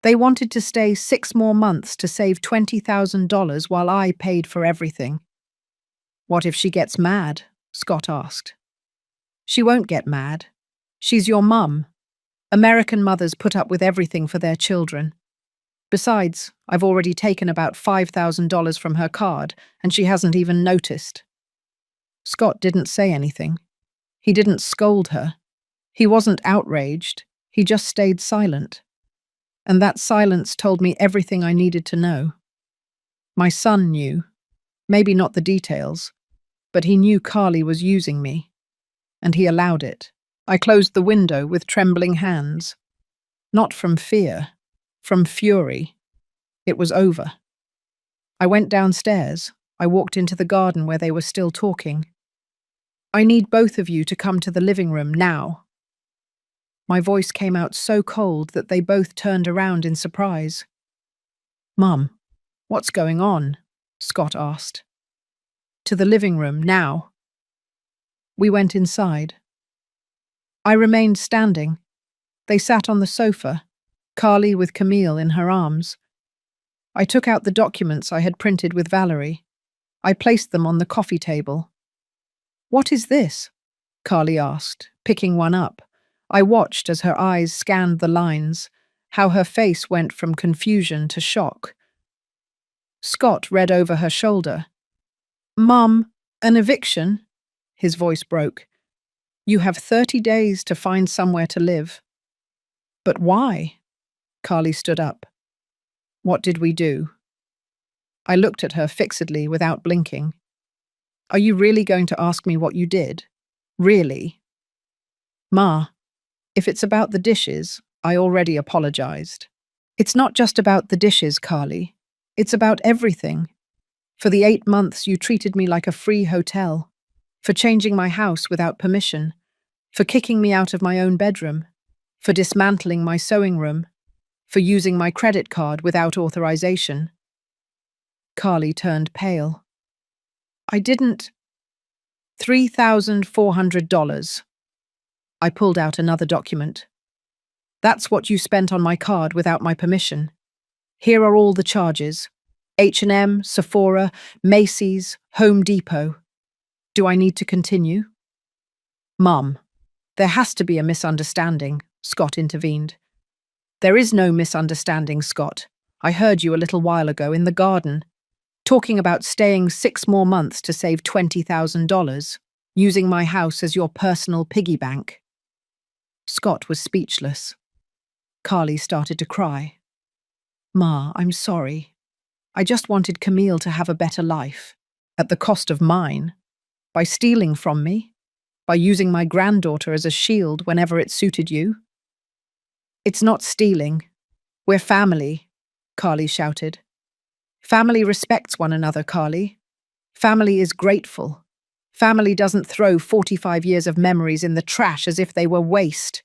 They wanted to stay 6 more months to save $20,000 while I paid for everything. What if she gets mad? Scott asked. She won't get mad. She's your mum. American mothers put up with everything for their children. Besides, I've already taken about $5,000 from her card, and she hasn't even noticed. Scott didn't say anything. He didn't scold her. He wasn't outraged. He just stayed silent. And that silence told me everything I needed to know. My son knew. Maybe not the details, but he knew Carly was using me, and he allowed it. I closed the window with trembling hands. Not from fear, from fury. It was over. I went downstairs. I walked into the garden where they were still talking. I need both of you to come to the living room now. My voice came out so cold that they both turned around in surprise. Mum, what's going on? Scott asked. To the living room now. We went inside. I remained standing. They sat on the sofa, Carly with Camille in her arms. I took out the documents I had printed with Valerie. I placed them on the coffee table. What is this? Carly asked, picking one up. I watched as her eyes scanned the lines, how her face went from confusion to shock. Scott read over her shoulder. Mum, an eviction? His voice broke. You have 30 days to find somewhere to live. But why? Carly stood up. What did we do? I looked at her fixedly without blinking. Are you really going to ask me what you did? Really? Ma, if it's about the dishes, I already apologized. It's not just about the dishes, Carly. It's about everything. For the 8 months you treated me like a free hotel. For changing my house without permission. For kicking me out of my own bedroom. For dismantling my sewing room. For using my credit card without authorization. Carly turned pale. I didn't. $3,400. I pulled out another document. That's what you spent on my card without my permission. Here are all the charges. H&M, Sephora, Macy's, Home Depot. Do I need to continue? Mum, there has to be a misunderstanding, Scott intervened. There is no misunderstanding, Scott. I heard you a little while ago in the garden, talking about staying 6 more months to save $20,000, using my house as your personal piggy bank. Scott was speechless. Carly started to cry. Ma, I'm sorry. I just wanted Camille to have a better life, at the cost of mine, by stealing from me, by using my granddaughter as a shield whenever it suited you. It's not stealing. We're family, Carly shouted. Family respects one another, Carly. Family is grateful. Family doesn't throw 45 years of memories in the trash as if they were waste.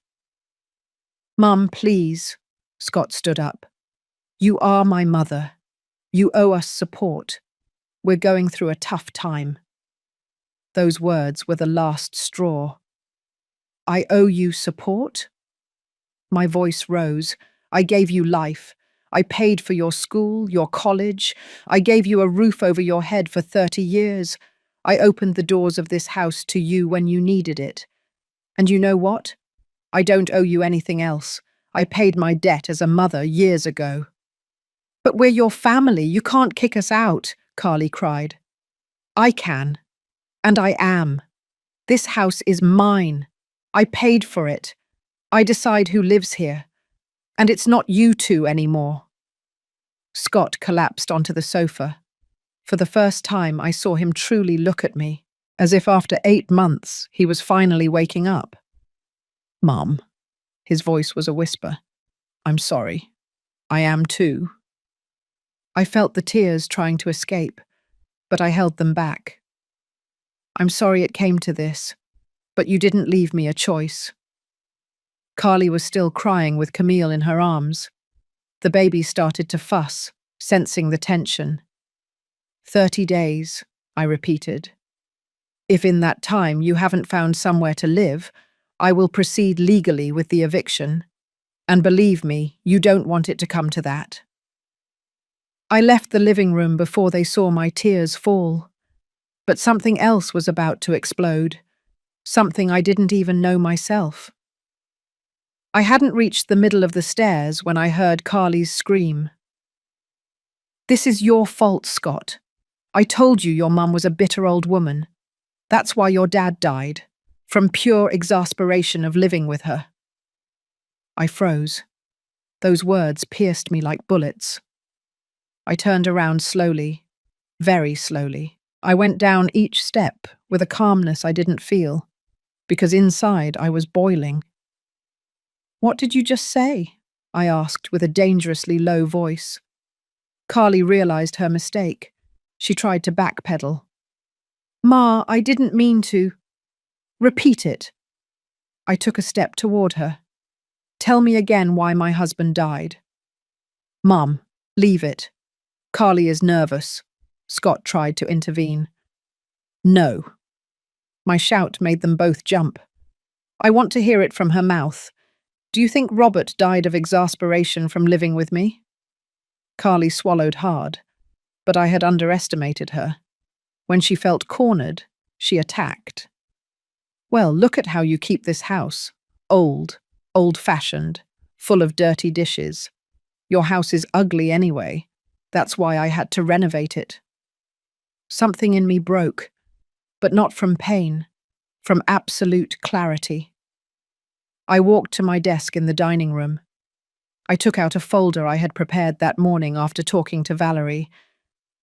Mum, please, Scott stood up. You are my mother. You owe us support. We're going through a tough time. Those words were the last straw. I owe you support? My voice rose. I gave you life. I paid for your school, your college. I gave you a roof over your head for 30 years. I opened the doors of this house to you when you needed it. And you know what? I don't owe you anything else. I paid my debt as a mother years ago. But we're your family. You can't kick us out, Carly cried. I can. And I am. This house is mine. I paid for it. I decide who lives here. And it's not you two anymore. Scott collapsed onto the sofa. For the first time, I saw him truly look at me, as if after 8 months he was finally waking up. Mum, his voice was a whisper. I'm sorry. I am too. I felt the tears trying to escape, but I held them back. I'm sorry it came to this, but you didn't leave me a choice. Carly was still crying with Camille in her arms. The baby started to fuss, sensing the tension. 30 days, I repeated. If in that time you haven't found somewhere to live, I will proceed legally with the eviction. And believe me, you don't want it to come to that. I left the living room before they saw my tears fall. But something else was about to explode. Something I didn't even know myself. I hadn't reached the middle of the stairs when I heard Carly's scream. This is your fault, Scott. I told you your mum was a bitter old woman. That's why your dad died. from pure exasperation of living with her. I froze. Those words pierced me like bullets. I turned around slowly, very slowly. I went down each step with a calmness I didn't feel, because inside I was boiling. "What did you just say?" I asked with a dangerously low voice. Carly realized her mistake. She tried to backpedal. "Ma, I didn't mean to." "Repeat it." I took a step toward her. "Tell me again why my husband died." "Mum, leave it. Carly is nervous." Scott tried to intervene. "No." My shout made them both jump. "I want to hear it from her mouth. Do you think Robert died of exasperation from living with me?" Carly swallowed hard, but I had underestimated her. When she felt cornered, she attacked. "Well, look at how you keep this house. Old, old-fashioned, full of dirty dishes. Your house is ugly anyway. That's why I had to renovate it." Something in me broke, but not from pain, from absolute clarity. I walked to my desk in the dining room. I took out a folder I had prepared that morning after talking to Valerie.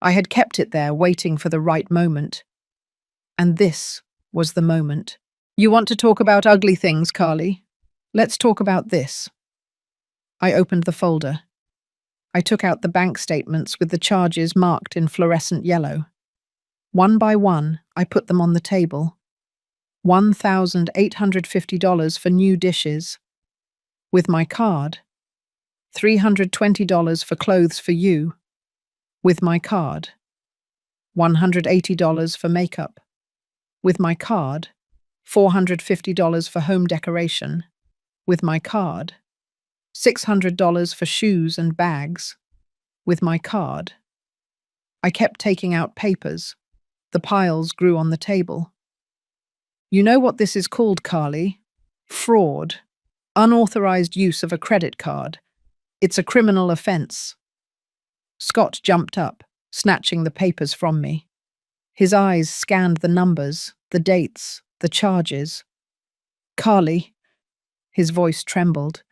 I had kept it there, waiting for the right moment. And this was the moment. "You want to talk about ugly things, Carly? Let's talk about this." I opened the folder. I took out the bank statements with the charges marked in fluorescent yellow. One by one, I put them on the table. $1,850 for new dishes. With my card. $320 for clothes for you. With my card. $180 for makeup. With my card. $450 for home decoration. With my card. $600 for shoes and bags. With my card. I kept taking out papers. The piles grew on the table. "You know what this is called, Carly? Fraud. Unauthorized use of a credit card. It's a criminal offense." Scott jumped up, snatching the papers from me. His eyes scanned the numbers, the dates, the charges. "Carly," his voice trembled,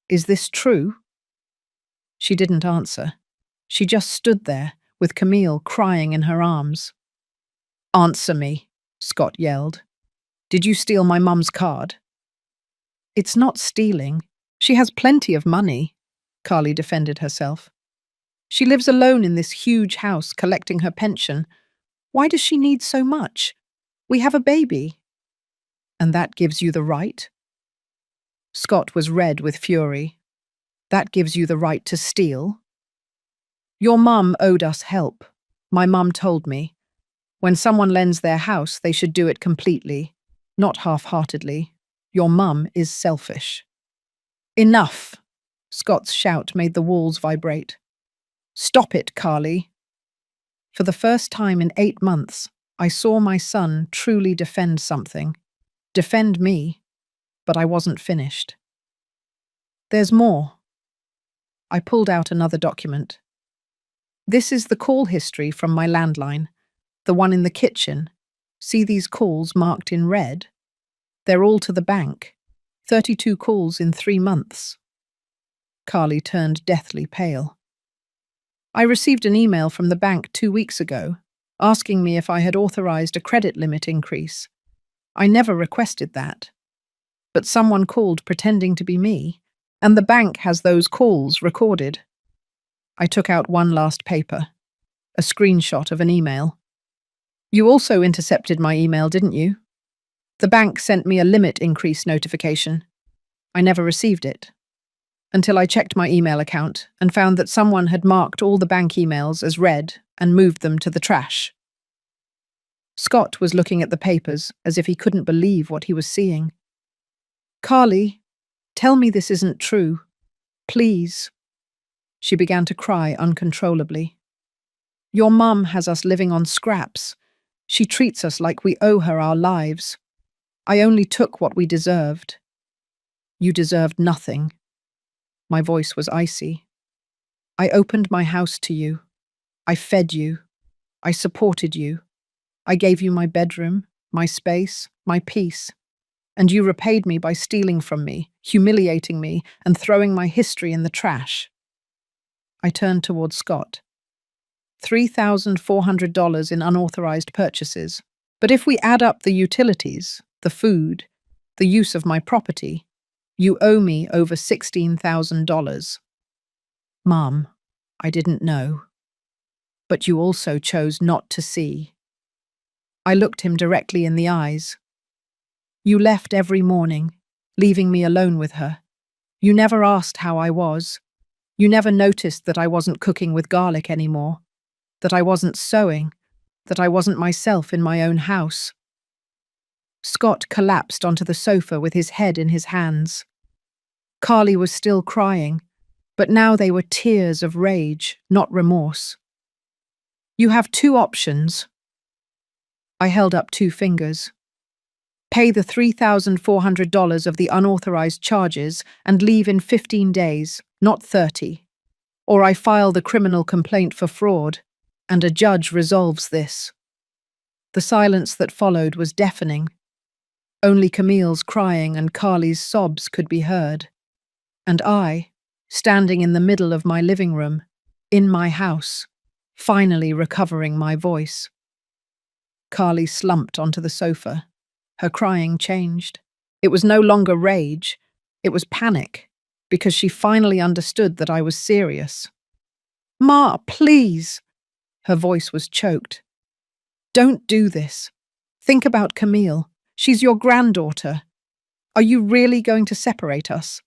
"is this true?" She didn't answer. She just stood there, with Camille crying in her arms. "Answer me," Scott yelled. "Did you steal my mum's card?" "It's not stealing. She has plenty of money," Carly defended herself. "She lives alone in this huge house collecting her pension. Why does she need so much? We have a baby." "And that gives you the right?" Scott was red with fury. "That gives you the right to steal?" "Your mum owed us help. My mum told me. When someone lends their house, they should do it completely, not half-heartedly. Your mum is selfish." "Enough!" Scott's shout made the walls vibrate. "Stop it, Carly." For the first time in 8 months, I saw my son truly defend something. Defend me, but I wasn't finished. "There's more." I pulled out another document. "This is the call history from my landline, the one in the kitchen. See these calls marked in red? They're all to the bank. 32 calls in 3 months. Carly turned deathly pale. "I received an email from the bank 2 weeks ago, asking me if I had authorized a credit limit increase. I never requested that. But someone called pretending to be me, and the bank has those calls recorded." I took out one last paper, a screenshot of an email. "You also intercepted my email, didn't you? The bank sent me a limit increase notification. I never received it. Until I checked my email account and found that someone had marked all the bank emails as read and moved them to the trash." Scott was looking at the papers as if he couldn't believe what he was seeing. "Carly, tell me this isn't true. Please." She began to cry uncontrollably. "Your mum has us living on scraps. She treats us like we owe her our lives. I only took what we deserved." "You deserved nothing." My voice was icy. "I opened my house to you. I fed you. I supported you. I gave you my bedroom, my space, my peace. and you repaid me by stealing from me, humiliating me, and throwing my history in the trash. I turned towards Scott. $3,400 in unauthorized purchases. But if we add up the utilities, the food, the use of my property, you owe me over $16,000. Mom, I didn't know. But you also chose not to see. I looked him directly in the eyes. You left every morning, leaving me alone with her. You never asked how I was. You never noticed that I wasn't cooking with garlic anymore, that I wasn't sewing, that I wasn't myself in my own house. Scott collapsed onto the sofa with his head in his hands. Carly was still crying, but now they were tears of rage, not remorse. You have two options. I held up two fingers. Pay the $3,400 of the unauthorized charges and leave in 15 days, not 30. Or I file the criminal complaint for fraud, and a judge resolves this. The silence that followed was deafening. Only Camille's crying and Carly's sobs could be heard. And I, standing in the middle of my living room, in my house, finally recovering my voice. Carly slumped onto the sofa. Her crying changed. It was no longer rage, it was panic, because she finally understood that I was serious. Ma, please! Her voice was choked. Don't do this. Think about Camille. She's your granddaughter. Are you really going to separate us?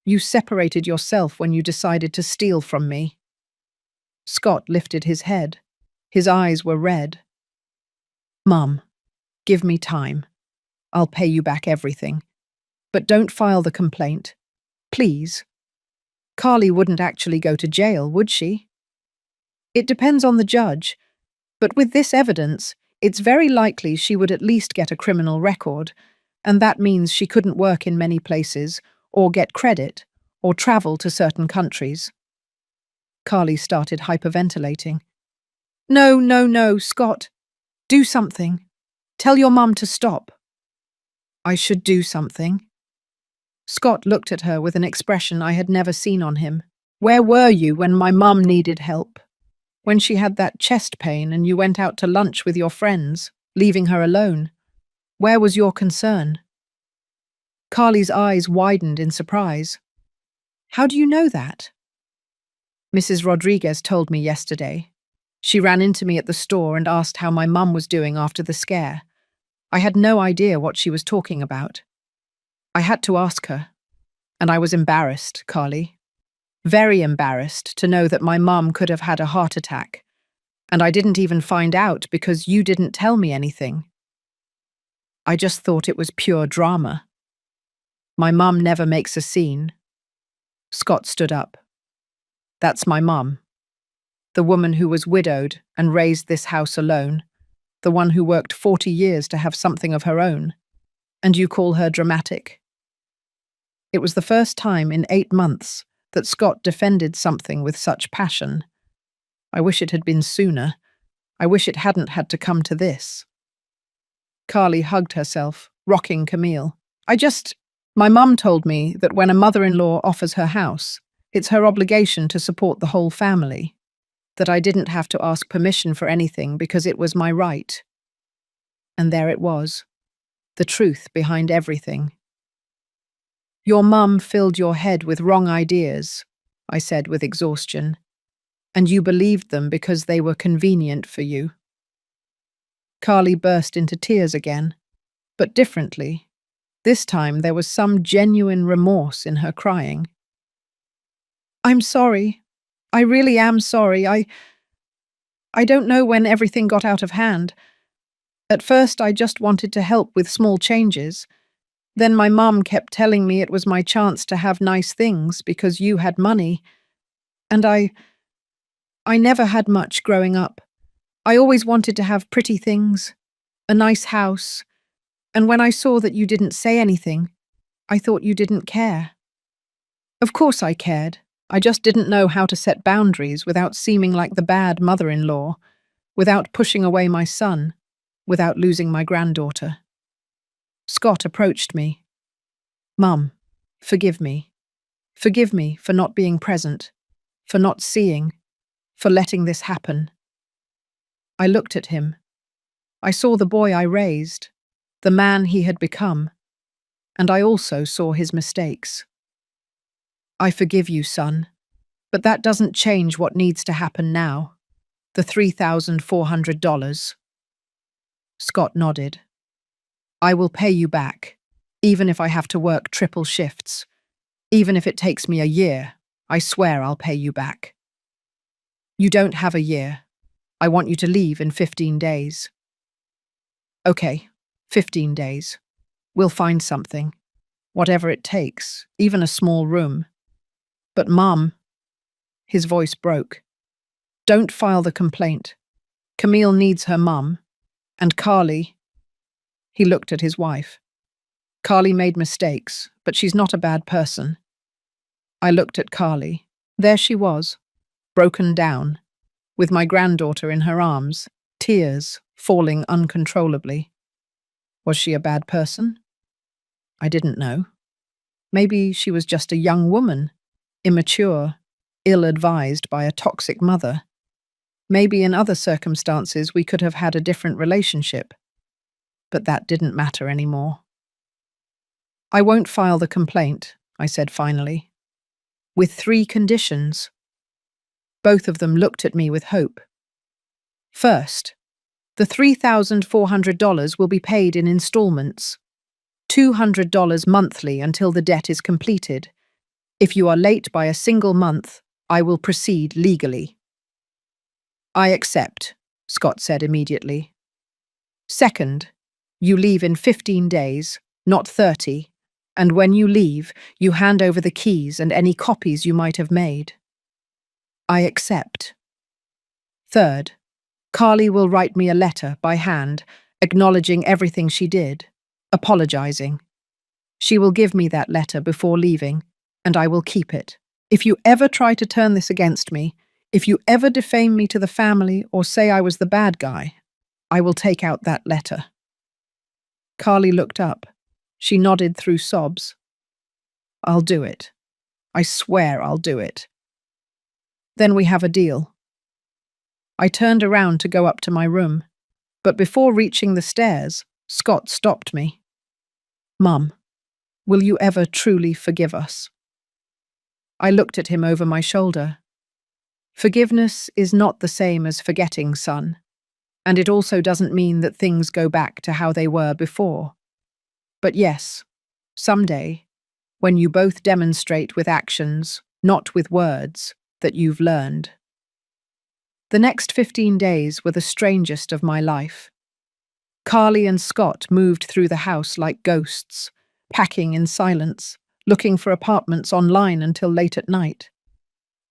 You separated yourself when you decided to steal from me. Scott lifted his head. His eyes were red. Mum, give me time. I'll pay you back everything. But don't file the complaint. Please. Carly wouldn't actually go to jail, would she? It depends on the judge, but with this evidence, it's very likely she would at least get a criminal record, and that means she couldn't work in many places, or get credit, or travel to certain countries. Carly started hyperventilating. No, Scott. Do something. Tell your mum to stop. I should do something. Scott looked at her with an expression I had never seen on him. Where were you when my mum needed help? When she had that chest pain and you went out to lunch with your friends, leaving her alone? Where was your concern? Carly's eyes widened in surprise. How do you know that? Mrs. Rodriguez told me yesterday. She ran into me at the store and asked how my mum was doing after the scare. I had no idea what she was talking about. I had to ask her, and I was embarrassed, Carly. Very embarrassed to know that my mum could have had a heart attack, and I didn't even find out because you didn't tell me anything. I just thought it was pure drama. My mum never makes a scene. Scott stood up. That's my mum. The woman who was widowed and raised this house alone. The one who worked 40 years to have something of her own. And you call her dramatic. It was the first time in 8 months that Scott defended something with such passion. I wish it had been sooner. I wish it hadn't had to come to this. Carly hugged herself, rocking Camille. My mum told me that when a mother-in-law offers her house, it's her obligation to support the whole family. That I didn't have to ask permission for anything because it was my right. And there it was. The truth behind everything. Your mum filled your head with wrong ideas, I said with exhaustion, and you believed them because they were convenient for you. Carly burst into tears again, but differently. This time there was some genuine remorse in her crying. I'm sorry. I really am sorry. I don't know when everything got out of hand. At first I just wanted to help with small changes. Then my mum kept telling me it was my chance to have nice things because you had money. And I never had much growing up. I always wanted to have pretty things, a nice house. And when I saw that you didn't say anything, I thought you didn't care. Of course I cared. I just didn't know how to set boundaries without seeming like the bad mother-in-law, without pushing away my son, without losing my granddaughter. Scott approached me. Mum, forgive me. Forgive me for not being present, for not seeing, for letting this happen. I looked at him. I saw the boy I raised, the man he had become, and I also saw his mistakes. I forgive you, son, but that doesn't change what needs to happen now. The $3,400. Scott nodded. I will pay you back, even if I have to work triple shifts. Even if it takes me a year, I swear I'll pay you back. You don't have a year. I want you to leave in 15 days. Okay, 15 days. We'll find something. Whatever it takes, even a small room. But Mum, his voice broke. Don't file the complaint. Camille needs her mum. And Carly. He looked at his wife. Carly made mistakes, but she's not a bad person. I looked at Carly. There she was, broken down, with my granddaughter in her arms, tears falling uncontrollably. Was she a bad person? I didn't know. Maybe she was just a young woman, immature, ill-advised by a toxic mother. Maybe in other circumstances we could have had a different relationship. But that didn't matter anymore. I won't file the complaint, I said finally. With 3 conditions. Both of them looked at me with hope. First, the $3,400 will be paid in installments. $200 monthly until the debt is completed. If you are late by a single month, I will proceed legally. I accept, Scott said immediately. Second, you leave in 15 days, not 30, and when you leave, you hand over the keys and any copies you might have made. I accept. Third, Carly will write me a letter by hand, acknowledging everything she did, apologizing. She will give me that letter before leaving, and I will keep it. If you ever try to turn this against me, if you ever defame me to the family or say I was the bad guy, I will take out that letter. Carly looked up. She nodded through sobs. I'll do it. I swear I'll do it. Then we have a deal. I turned around to go up to my room, but before reaching the stairs, Scott stopped me. Mum, will you ever truly forgive us? I looked at him over my shoulder. Forgiveness is not the same as forgetting, son, and it also doesn't mean that things go back to how they were before. But yes, someday, when you both demonstrate with actions, not with words, that you've learned. The next 15 days were the strangest of my life. Carly and Scott moved through the house like ghosts, packing in silence, looking for apartments online until late at night.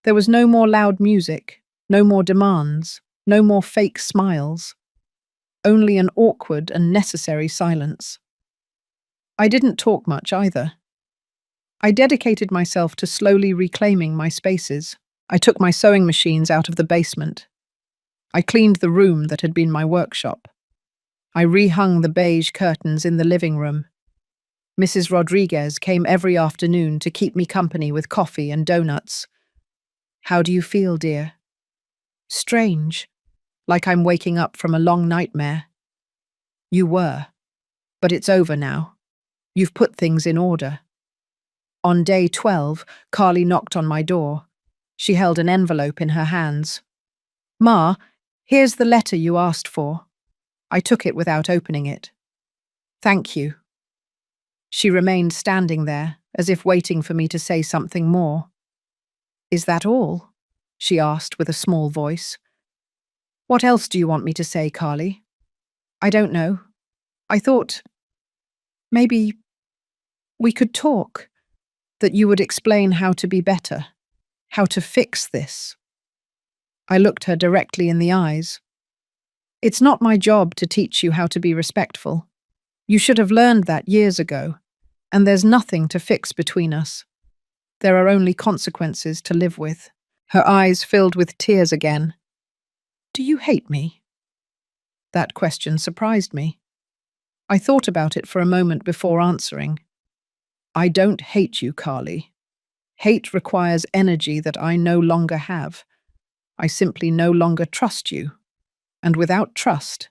There was no more loud music, no more demands, no more fake smiles. Only an awkward and necessary silence. I didn't talk much either. I dedicated myself to slowly reclaiming my spaces. I took my sewing machines out of the basement. I cleaned the room that had been my workshop. I rehung the beige curtains in the living room. Mrs. Rodriguez came every afternoon to keep me company with coffee and donuts. How do you feel, dear? Strange, like I'm waking up from a long nightmare. You were, but it's over now. You've put things in order. On day 12, Carly knocked on my door. She held an envelope in her hands. Ma, here's the letter you asked for. I took it without opening it. Thank you. She remained standing there, as if waiting for me to say something more. Is that all? She asked with a small voice. What else do you want me to say, Carly? I don't know. I thought maybe we could talk, that you would explain how to be better, how to fix this. I looked her directly in the eyes. It's not my job to teach you how to be respectful. You should have learned that years ago, and there's nothing to fix between us. There are only consequences to live with. Her eyes filled with tears again. Do you hate me? That question surprised me. I thought about it for a moment before answering. I don't hate you, Carly. Hate requires energy that I no longer have. I simply no longer trust you. And without trust,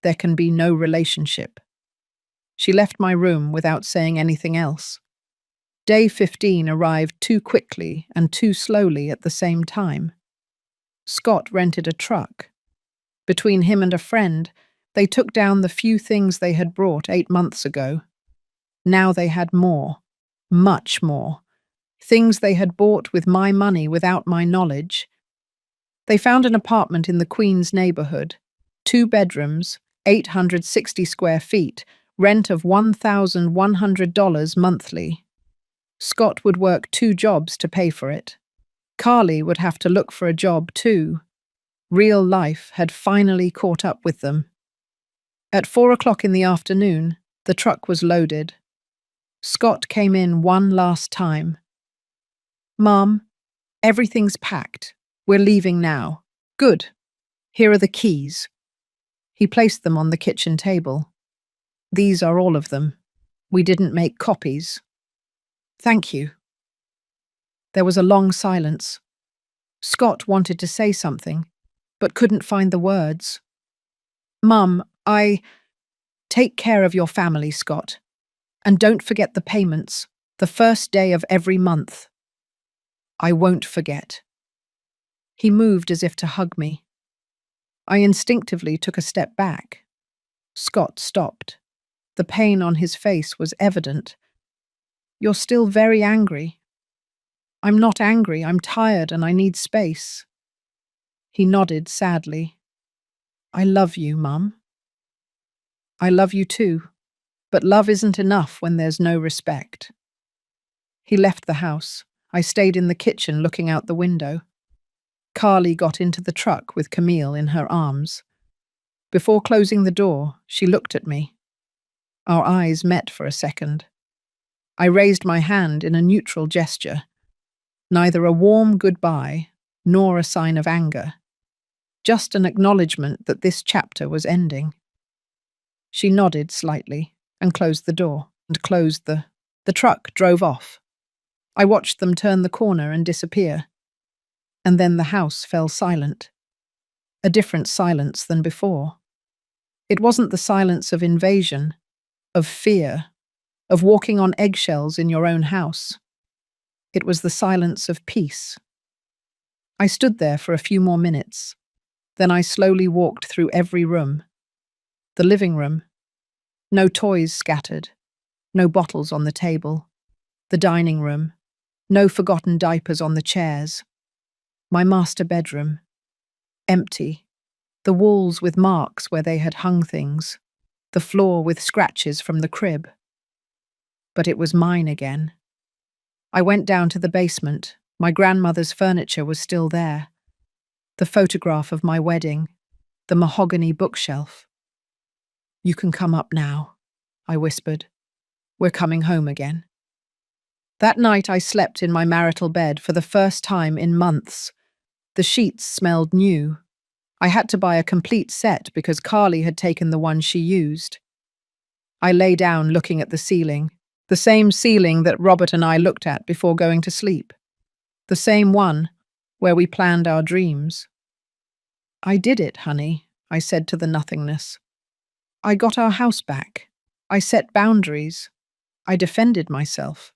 there can be no relationship. She left my room without saying anything else. Day 15 arrived too quickly and too slowly at the same time. Scott rented a truck. Between him and a friend, they took down the few things they had brought 8 months ago. Now they had more, much more. Things they had bought with my money without my knowledge. They found an apartment in the Queens neighborhood, 2 bedrooms, 860 square feet, rent of $1,100 monthly. Scott would work 2 jobs to pay for it. Carly would have to look for a job too. Real life had finally caught up with them. At 4 o'clock in the afternoon, the truck was loaded. Scott came in one last time. "Mom, everything's packed. We're leaving now." "Good. Here are the keys." He placed them on the kitchen table. "These are all of them. We didn't make copies." "Thank you." There was a long silence. Scott wanted to say something, but couldn't find the words. "Mum, take care of your family, Scott. And don't forget the payments, the first day of every month." "I won't forget." He moved as if to hug me. I instinctively took a step back. Scott stopped. The pain on his face was evident. "You're still very angry." "I'm not angry, I'm tired and I need space." He nodded sadly. "I love you, Mum." "I love you too, but love isn't enough when there's no respect." He left the house. I stayed in the kitchen looking out the window. Carly got into the truck with Camille in her arms. Before closing the door, she looked at me. Our eyes met for a second. I raised my hand in a neutral gesture, neither a warm goodbye nor a sign of anger, just an acknowledgement that this chapter was ending. She nodded slightly and closed the door, The truck drove off. I watched them turn the corner and disappear. And then the house fell silent. A different silence than before. It wasn't the silence of invasion, of fear, of walking on eggshells in your own house. It was the silence of peace. I stood there for a few more minutes. Then I slowly walked through every room. The living room. No toys scattered. No bottles on the table. The dining room. No forgotten diapers on the chairs. My master bedroom. Empty. The walls with marks where they had hung things. The floor with scratches from the crib. But it was mine again. I went down to the basement. My grandmother's furniture was still there. The photograph of my wedding. The mahogany bookshelf. "You can come up now," I whispered. "We're coming home again." That night I slept in my marital bed for the first time in months. The sheets smelled new. I had to buy a complete set because Carly had taken the one she used. I lay down looking at the ceiling, the same ceiling that Robert and I looked at before going to sleep. The same one where we planned our dreams. "I did it, honey," I said to the nothingness. "I got our house back. I set boundaries. I defended myself."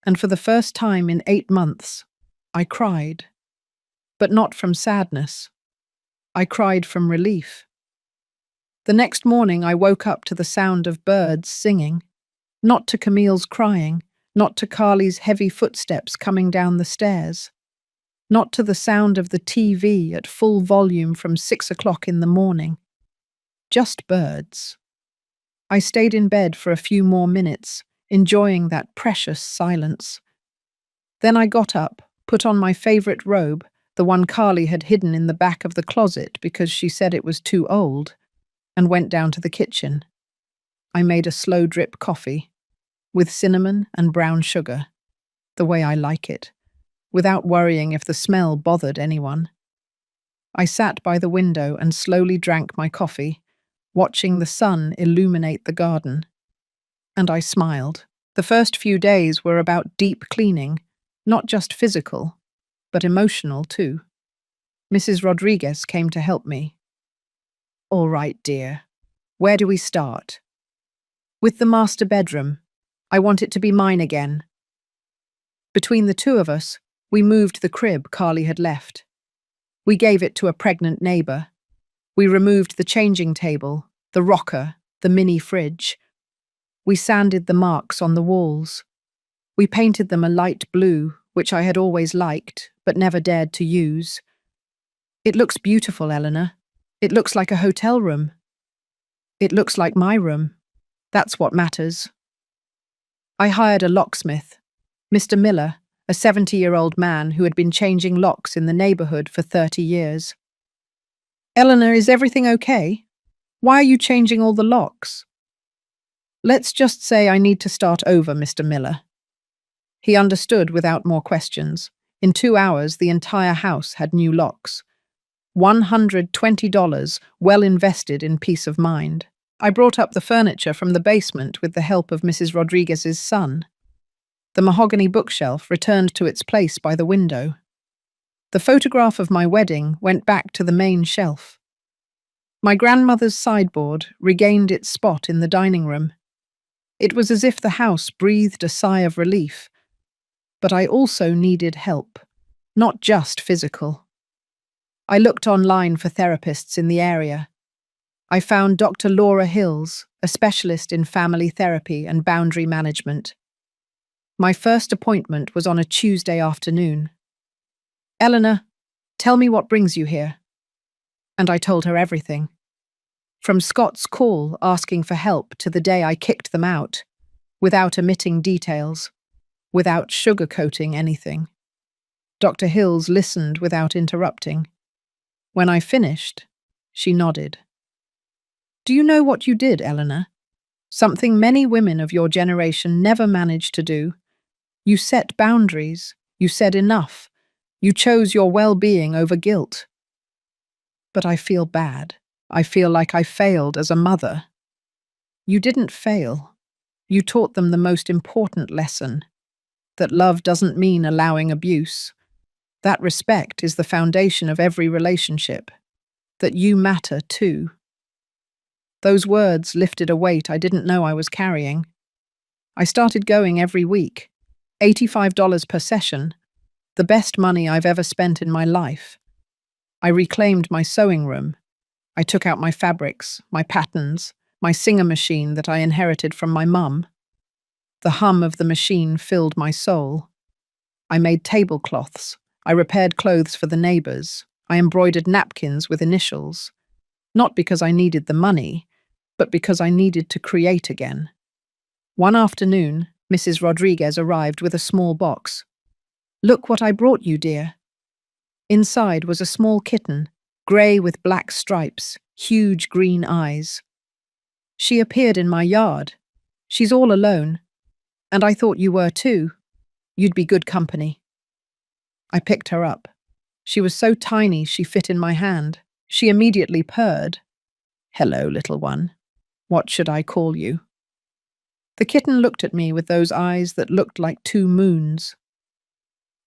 And for the first time in 8 months, I cried. But not from sadness. I cried from relief. The next morning I woke up to the sound of birds singing, not to Camille's crying, not to Carly's heavy footsteps coming down the stairs, not to the sound of the TV at full volume from 6 o'clock in the morning. Just birds. I stayed in bed for a few more minutes, enjoying that precious silence. Then I got up, put on my favorite robe, the one Carly had hidden in the back of the closet because she said it was too old, and went down to the kitchen. I made a slow drip coffee, with cinnamon and brown sugar, the way I like it, without worrying if the smell bothered anyone. I sat by the window and slowly drank my coffee, watching the sun illuminate the garden. And I smiled. The first few days were about deep cleaning, not just physical, but emotional too. Mrs. Rodriguez came to help me. All right, dear. Where do we start? With the master bedroom. I want it to be mine again. Between the two of us, we moved the crib Carly had left. We gave it to a pregnant neighbor. We removed the changing table, the rocker, the mini fridge. We sanded the marks on the walls. We painted them a light blue, which I had always liked, but never dared to use. It looks beautiful, Eleanor. It looks like a hotel room. It looks like my room. That's what matters. I hired a locksmith, Mr. Miller, a 70-year-old man who had been changing locks in the neighborhood for 30 years. Eleanor, is everything okay? Why are you changing all the locks? Let's just say I need to start over, Mr. Miller. He understood without more questions. In 2 hours, the entire house had new locks. $120 well invested in peace of mind. I brought up the furniture from the basement with the help of Mrs. Rodriguez's son. The mahogany bookshelf returned to its place by the window. The photograph of my wedding went back to the main shelf. My grandmother's sideboard regained its spot in the dining room. It was as if the house breathed a sigh of relief. But I also needed help, not just physical. I looked online for therapists in the area. I found Dr. Laura Hills, a specialist in family therapy and boundary management. My first appointment was on a Tuesday afternoon. Eleanor, tell me what brings you here. And I told her everything. From Scott's call asking for help to the day I kicked them out, without omitting details, without sugarcoating anything. Dr. Hills listened without interrupting. When I finished, she nodded. Do you know what you did, Eleanor? Something many women of your generation never managed to do. You set boundaries. You said enough. You chose your well-being over guilt. But I feel bad. I feel like I failed as a mother. You didn't fail. You taught them the most important lesson, that love doesn't mean allowing abuse. That respect is the foundation of every relationship, that you matter too. Those words lifted a weight I didn't know I was carrying. I started going every week, $85 per session, the best money I've ever spent in my life. I reclaimed my sewing room. I took out my fabrics, my patterns, my Singer machine that I inherited from my mum. The hum of the machine filled my soul. I made tablecloths. I repaired clothes for the neighbors. I embroidered napkins with initials. Not because I needed the money, but because I needed to create again. One afternoon, Mrs. Rodriguez arrived with a small box. Look what I brought you, dear. Inside was a small kitten, grey with black stripes, huge green eyes. She appeared in my yard. She's all alone. And I thought you were too. You'd be good company. I picked her up. She was so tiny she fit in my hand. She immediately purred. Hello, little one. What should I call you? The kitten looked at me with those eyes that looked like two moons.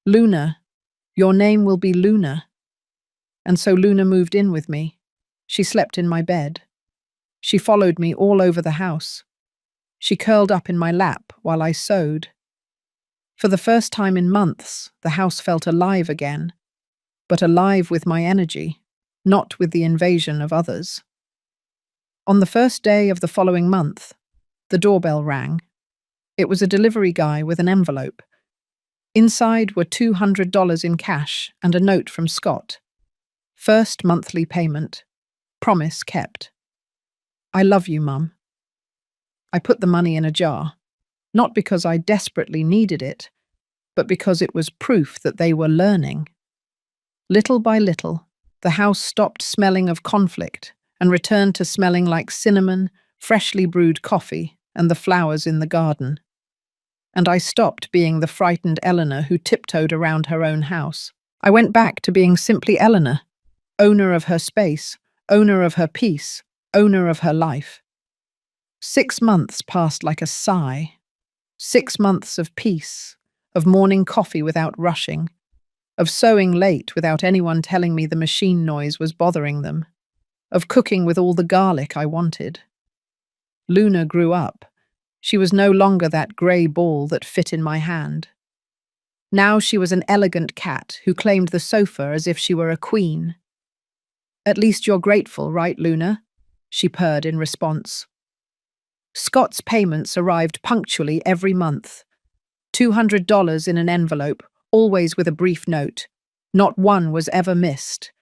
Luna. Your name will be Luna. And so Luna moved in with me. She slept in my bed. She followed me all over the house. She curled up in my lap while I sewed. For the first time in months, the house felt alive again, but alive with my energy, not with the invasion of others. On the first day of the following month, the doorbell rang. It was a delivery guy with an envelope. Inside were $200 in cash and a note from Scott. First monthly payment. Promise kept. I love you, Mum. I put the money in a jar, not because I desperately needed it, but because it was proof that they were learning. Little by little, the house stopped smelling of conflict and returned to smelling like cinnamon, freshly brewed coffee, and the flowers in the garden. And I stopped being the frightened Eleanor who tiptoed around her own house. I went back to being simply Eleanor, owner of her space, owner of her peace, owner of her life. 6 months passed like a sigh. 6 months of peace, of morning coffee without rushing, of sewing late without anyone telling me the machine noise was bothering them, of cooking with all the garlic I wanted. Luna grew up. She was no longer that grey ball that fit in my hand. Now she was an elegant cat who claimed the sofa as if she were a queen. "At least you're grateful, right, Luna?" she purred in response. Scott's payments arrived punctually every month. $200 in an envelope, always with a brief note. Not one was ever missed.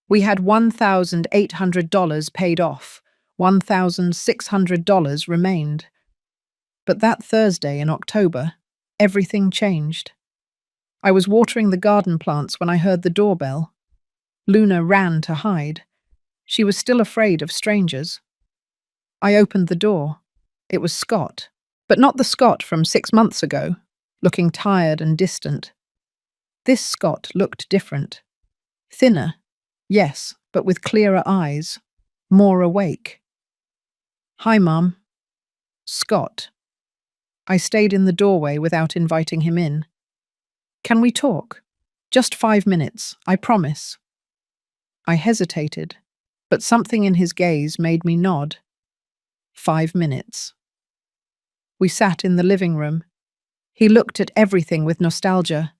We had $1,800 paid off. $1,600 remained. But that Thursday in October, everything changed. I was watering the garden plants when I heard the doorbell. Luna ran to hide. She was still afraid of strangers. I opened the door. It was Scott, but not the Scott from 6 months ago, looking tired and distant. This Scott looked different. Thinner, yes, but with clearer eyes, more awake. "Hi, Mum." Scott. I stayed in the doorway without inviting him in. "Can we talk? Just 5 minutes, I promise." I hesitated, but something in his gaze made me nod. 5 minutes. We sat in the living room. He looked at everything with nostalgia.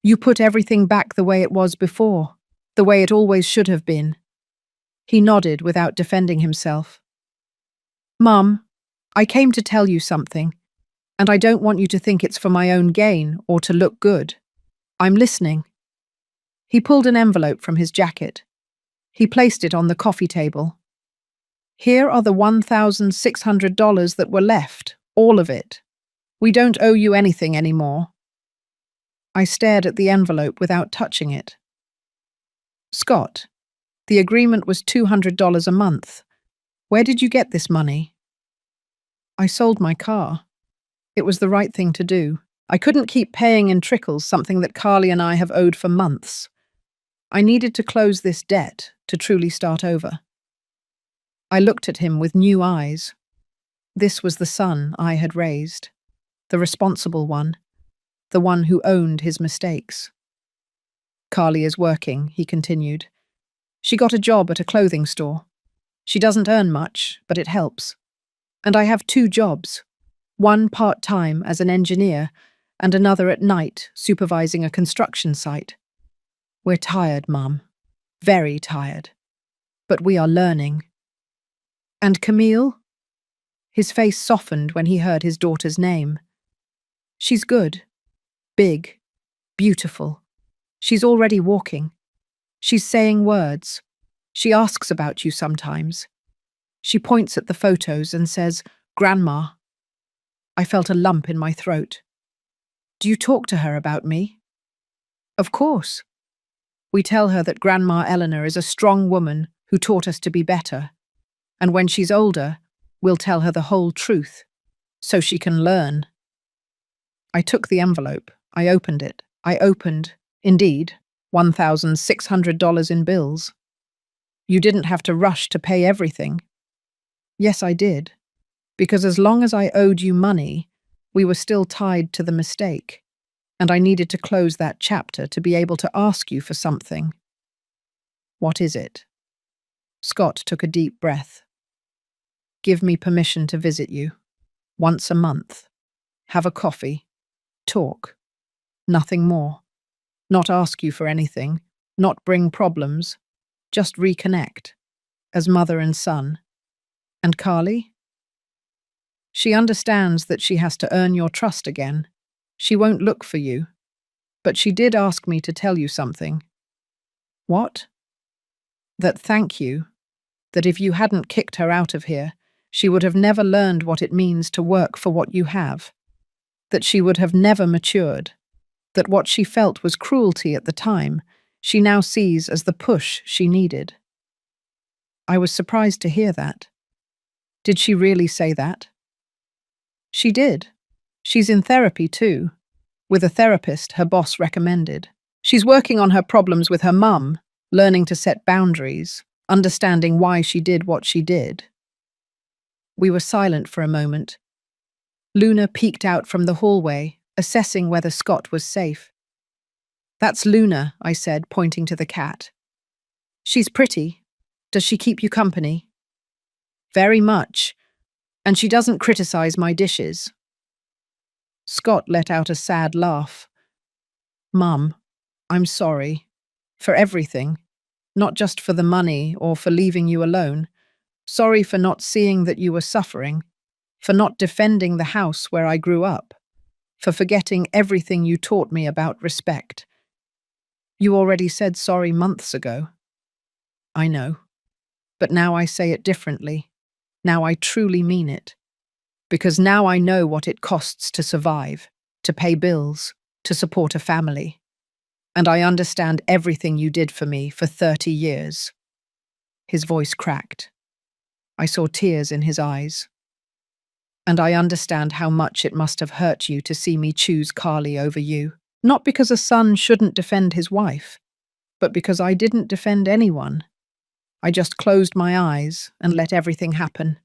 "You put everything back the way it was before, the way it always should have been." He nodded without defending himself. "Mum, I came to tell you something, and I don't want you to think it's for my own gain or to look good. I'm listening." He pulled an envelope from his jacket. He placed it on the coffee table. "Here are the $1,600 that were left, all of it. We don't owe you anything anymore." I stared at the envelope without touching it. "Scott, the agreement was $200 a month. Where did you get this money?" "I sold my car. It was the right thing to do. I couldn't keep paying in trickles something that Carly and I have owed for months. I needed to close this debt to truly start over." I looked at him with new eyes. This was the son I had raised, the responsible one, the one who owned his mistakes. "Carly is working," he continued. "She got a job at a clothing store. She doesn't earn much, but it helps. And I have 2 jobs, one part-time as an engineer and another at night supervising a construction site. We're tired, Mum. Very tired. But we are learning." "And Camille?" His face softened when he heard his daughter's name. "She's good. Big. Beautiful. She's already walking. She's saying words. She asks about you sometimes. She points at the photos and says, 'Grandma.'" I felt a lump in my throat. "Do you talk to her about me?" "Of course. We tell her that Grandma Eleanor is a strong woman who taught us to be better. And when she's older, we'll tell her the whole truth, so she can learn." I took the envelope. I opened it. I opened, indeed, $1,600 in bills. "You didn't have to rush to pay everything." "Yes, I did. Because as long as I owed you money, we were still tied to the mistake, and I needed to close that chapter to be able to ask you for something." "What is it?" Scott took a deep breath. "Give me permission to visit you. Once a month. Have a coffee. Talk. Nothing more. Not ask you for anything. Not bring problems. Just reconnect. As mother and son. And Carly? She understands that she has to earn your trust again. She won't look for you. But she did ask me to tell you something." "What?" "That thank you. That if you hadn't kicked her out of here, she would have never learned what it means to work for what you have. That she would have never matured. That what she felt was cruelty at the time, she now sees as the push she needed." I was surprised to hear that. Did she really say that? She did. She's in therapy too, with a therapist her boss recommended. She's working on her problems with her mum, learning to set boundaries, understanding why she did what she did. We were silent for a moment. Luna peeked out from the hallway, assessing whether Scott was safe. "That's Luna," I said, pointing to the cat. "She's pretty. Does she keep you company?" "Very much. And she doesn't criticize my dishes." Scott let out a sad laugh. "Mum, I'm sorry. For everything. Not just for the money or for leaving you alone. Sorry for not seeing that you were suffering. For not defending the house where I grew up. For forgetting everything you taught me about respect. You already said sorry months ago." "I know. But now I say it differently. Now I truly mean it. Because now I know what it costs to survive, to pay bills, to support a family. And I understand everything you did for me for 30 years. His voice cracked. I saw tears in his eyes. "And I understand how much it must have hurt you to see me choose Carly over you. Not because a son shouldn't defend his wife, but because I didn't defend anyone. I just closed my eyes and let everything happen."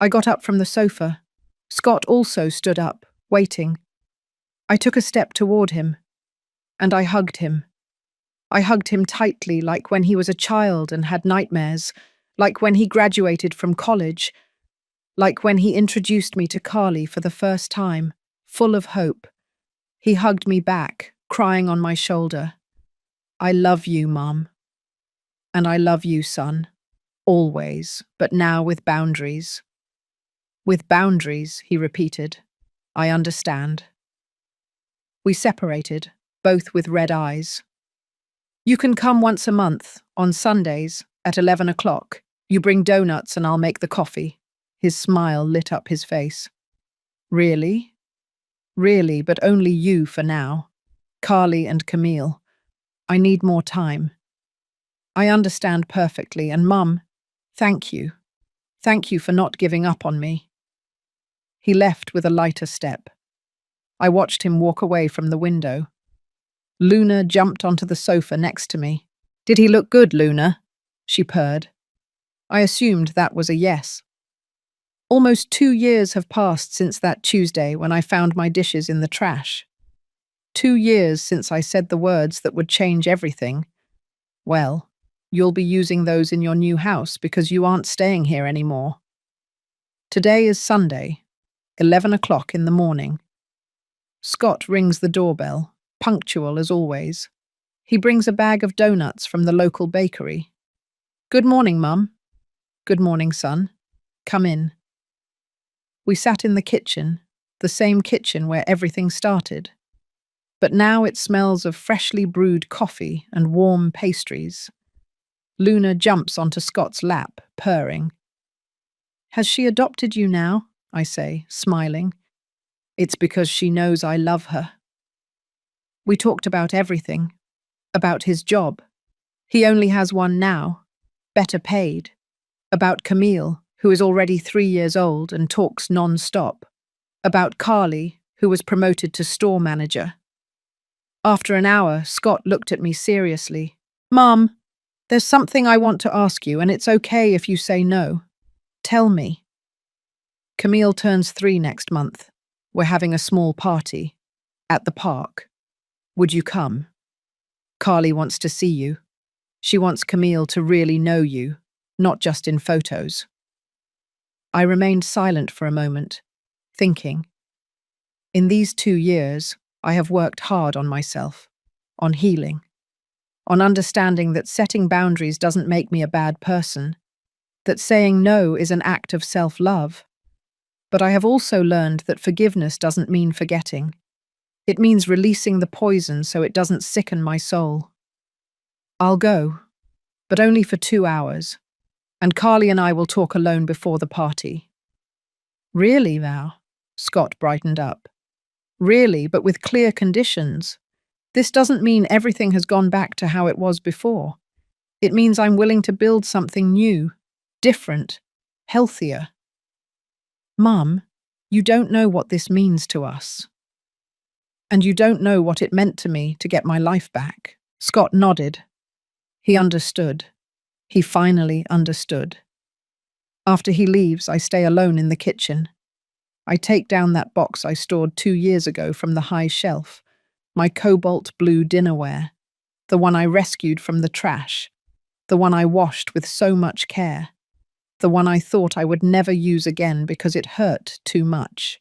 I got up from the sofa. Scott also stood up, waiting. I took a step toward him, and I hugged him. I hugged him tightly, like when he was a child and had nightmares, like when he graduated from college, like when he introduced me to Carly for the first time, full of hope. He hugged me back, crying on my shoulder. "I love you, Mum. And I love you, son. Always, but now with boundaries." "With boundaries," he repeated. "I understand." We separated, both with red eyes. "You can come once a month, on Sundays, at 11 o'clock. You bring donuts and I'll make the coffee." His smile lit up his face. "Really?" "Really, but only you for now. Carly and Camille. I need more time." "I understand perfectly, and Mum, thank you. Thank you for not giving up on me." He left with a lighter step. I watched him walk away from the window. Luna jumped onto the sofa next to me. "Did he look good, Luna?" she purred. I assumed that was a yes. Almost 2 years have passed since that Tuesday when I found my dishes in the trash. 2 years since I said the words that would change everything. "Well, you'll be using those in your new house because you aren't staying here anymore." Today is Sunday, 11 o'clock in the morning. Scott rings the doorbell, punctual as always. He brings a bag of donuts from the local bakery. "Good morning, Mum." "Good morning, son. Come in." We sat in the kitchen, the same kitchen where everything started. But now it smells of freshly brewed coffee and warm pastries. Luna jumps onto Scott's lap, purring. "Has she adopted you now?" I say, smiling. "It's because she knows I love her." We talked about everything. About his job. He only has one now. Better paid. About Camille, who is already 3 years old and talks non-stop. About Carly, who was promoted to store manager. After an hour, Scott looked at me seriously. "Mum, there's something I want to ask you, and it's okay if you say no. Tell me." "Camille turns 3 next month. We're having a small party. At the park. Would you come? Carly wants to see you. She wants Camille to really know you, not just in photos." I remained silent for a moment, thinking. In these 2 years, I have worked hard on myself, on healing, on understanding that setting boundaries doesn't make me a bad person, that saying no is an act of self-love. But I have also learned that forgiveness doesn't mean forgetting. It means releasing the poison so it doesn't sicken my soul. I'll go, but only for 2 hours, and Carly and I will talk alone before the party. "Really, Val?" Scott brightened up. "Really, but with clear conditions. This doesn't mean everything has gone back to how it was before. It means I'm willing to build something new, different, healthier." "Mum, you don't know what this means to us. And you don't know what it meant to me to get my life back." Scott nodded. He understood. He finally understood. After he leaves, I stay alone in the kitchen. I take down that box I stored 2 years ago from the high shelf, my cobalt blue dinnerware, the one I rescued from the trash, the one I washed with so much care, the one I thought I would never use again because it hurt too much.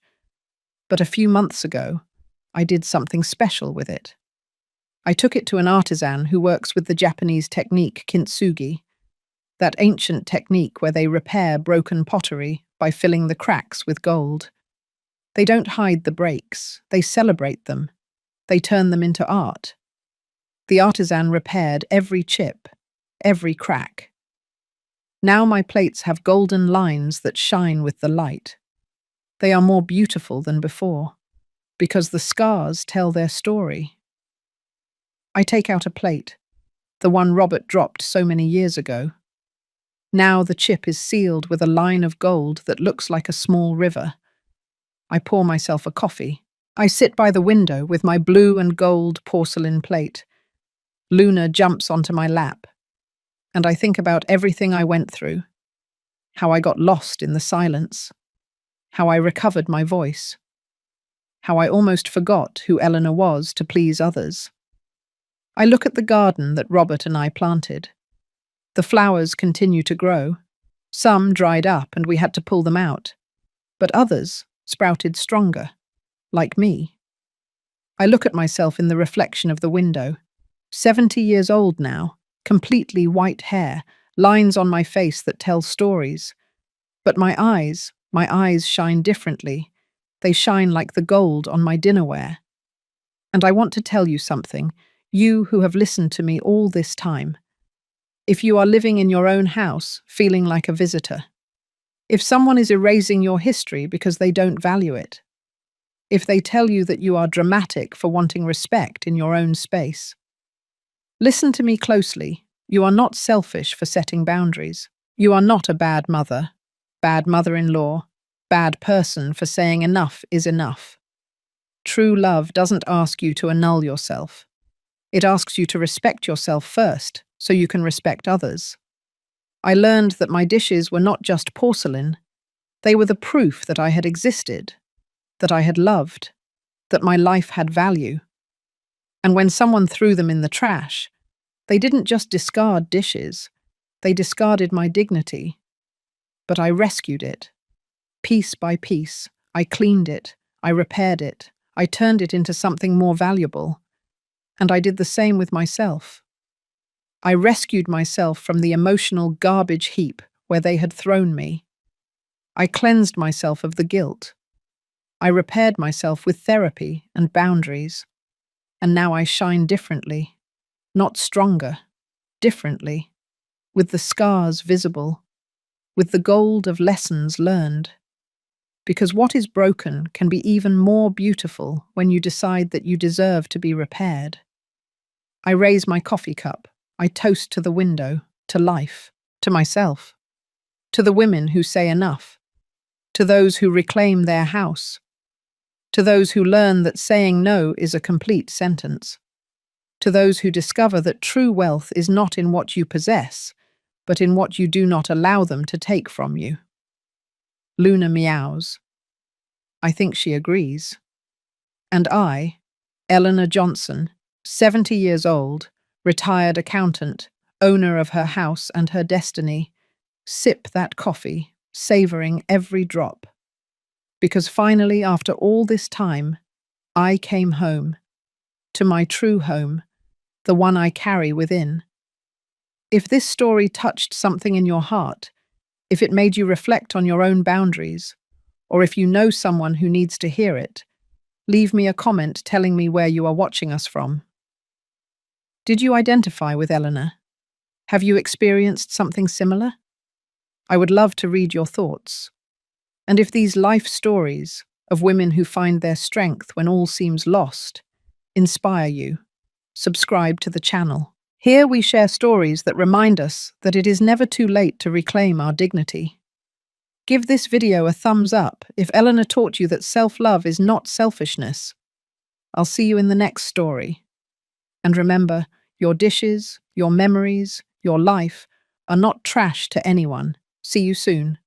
But a few months ago, I did something special with it. I took it to an artisan who works with the Japanese technique kintsugi, that ancient technique where they repair broken pottery by filling the cracks with gold. They don't hide the breaks, they celebrate them. They turn them into art. The artisan repaired every chip, every crack. Now my plates have golden lines that shine with the light. They are more beautiful than before, because the scars tell their story. I take out a plate, the one Robert dropped so many years ago. Now the chip is sealed with a line of gold that looks like a small river. I pour myself a coffee. I sit by the window with my blue and gold porcelain plate. Luna jumps onto my lap, and I think about everything I went through, how I got lost in the silence, how I recovered my voice, how I almost forgot who Eleanor was to please others. I look at the garden that Robert and I planted. The flowers continue to grow. Some dried up and we had to pull them out, but others sprouted stronger, like me. I look at myself in the reflection of the window, 70 years old now, completely white hair, lines on my face that tell stories. But my eyes shine differently. They shine like the gold on my dinnerware. And I want to tell you something, you who have listened to me all this time. If you are living in your own house, feeling like a visitor, if someone is erasing your history because they don't value it, if they tell you that you are dramatic for wanting respect in your own space, listen to me closely. You are not selfish for setting boundaries. You are not a bad mother-in-law, bad person for saying enough is enough. True love doesn't ask you to annul yourself. It asks you to respect yourself first, so you can respect others. I learned that my dishes were not just porcelain. They were the proof that I had existed, that I had loved, that my life had value. And when someone threw them in the trash, they didn't just discard dishes, they discarded my dignity. But I rescued it. Piece by piece, I cleaned it, I repaired it, I turned it into something more valuable. And I did the same with myself. I rescued myself from the emotional garbage heap where they had thrown me. I cleansed myself of the guilt. I repaired myself with therapy and boundaries. And now I shine differently, not stronger, differently, with the scars visible, with the gold of lessons learned. Because what is broken can be even more beautiful when you decide that you deserve to be repaired. I raise my coffee cup. I toast to the window, to life, to myself, to the women who say enough, to those who reclaim their house, to those who learn that saying no is a complete sentence, to those who discover that true wealth is not in what you possess, but in what you do not allow them to take from you. Luna meows. I think she agrees. And I, Eleanor Johnson, 70 years old, retired accountant, owner of her house and her destiny, sip that coffee, savoring every drop. Because finally, after all this time, I came home, to my true home, the one I carry within. If this story touched something in your heart, if it made you reflect on your own boundaries, or if you know someone who needs to hear it, leave me a comment telling me where you are watching us from. Did you identify with Eleanor? Have you experienced something similar? I would love to read your thoughts. And if these life stories of women who find their strength when all seems lost inspire you, subscribe to the channel. Here we share stories that remind us that it is never too late to reclaim our dignity. Give this video a thumbs up if Eleanor taught you that self-love is not selfishness. I'll see you in the next story. And remember, your dishes, your memories, your life are not trash to anyone. See you soon.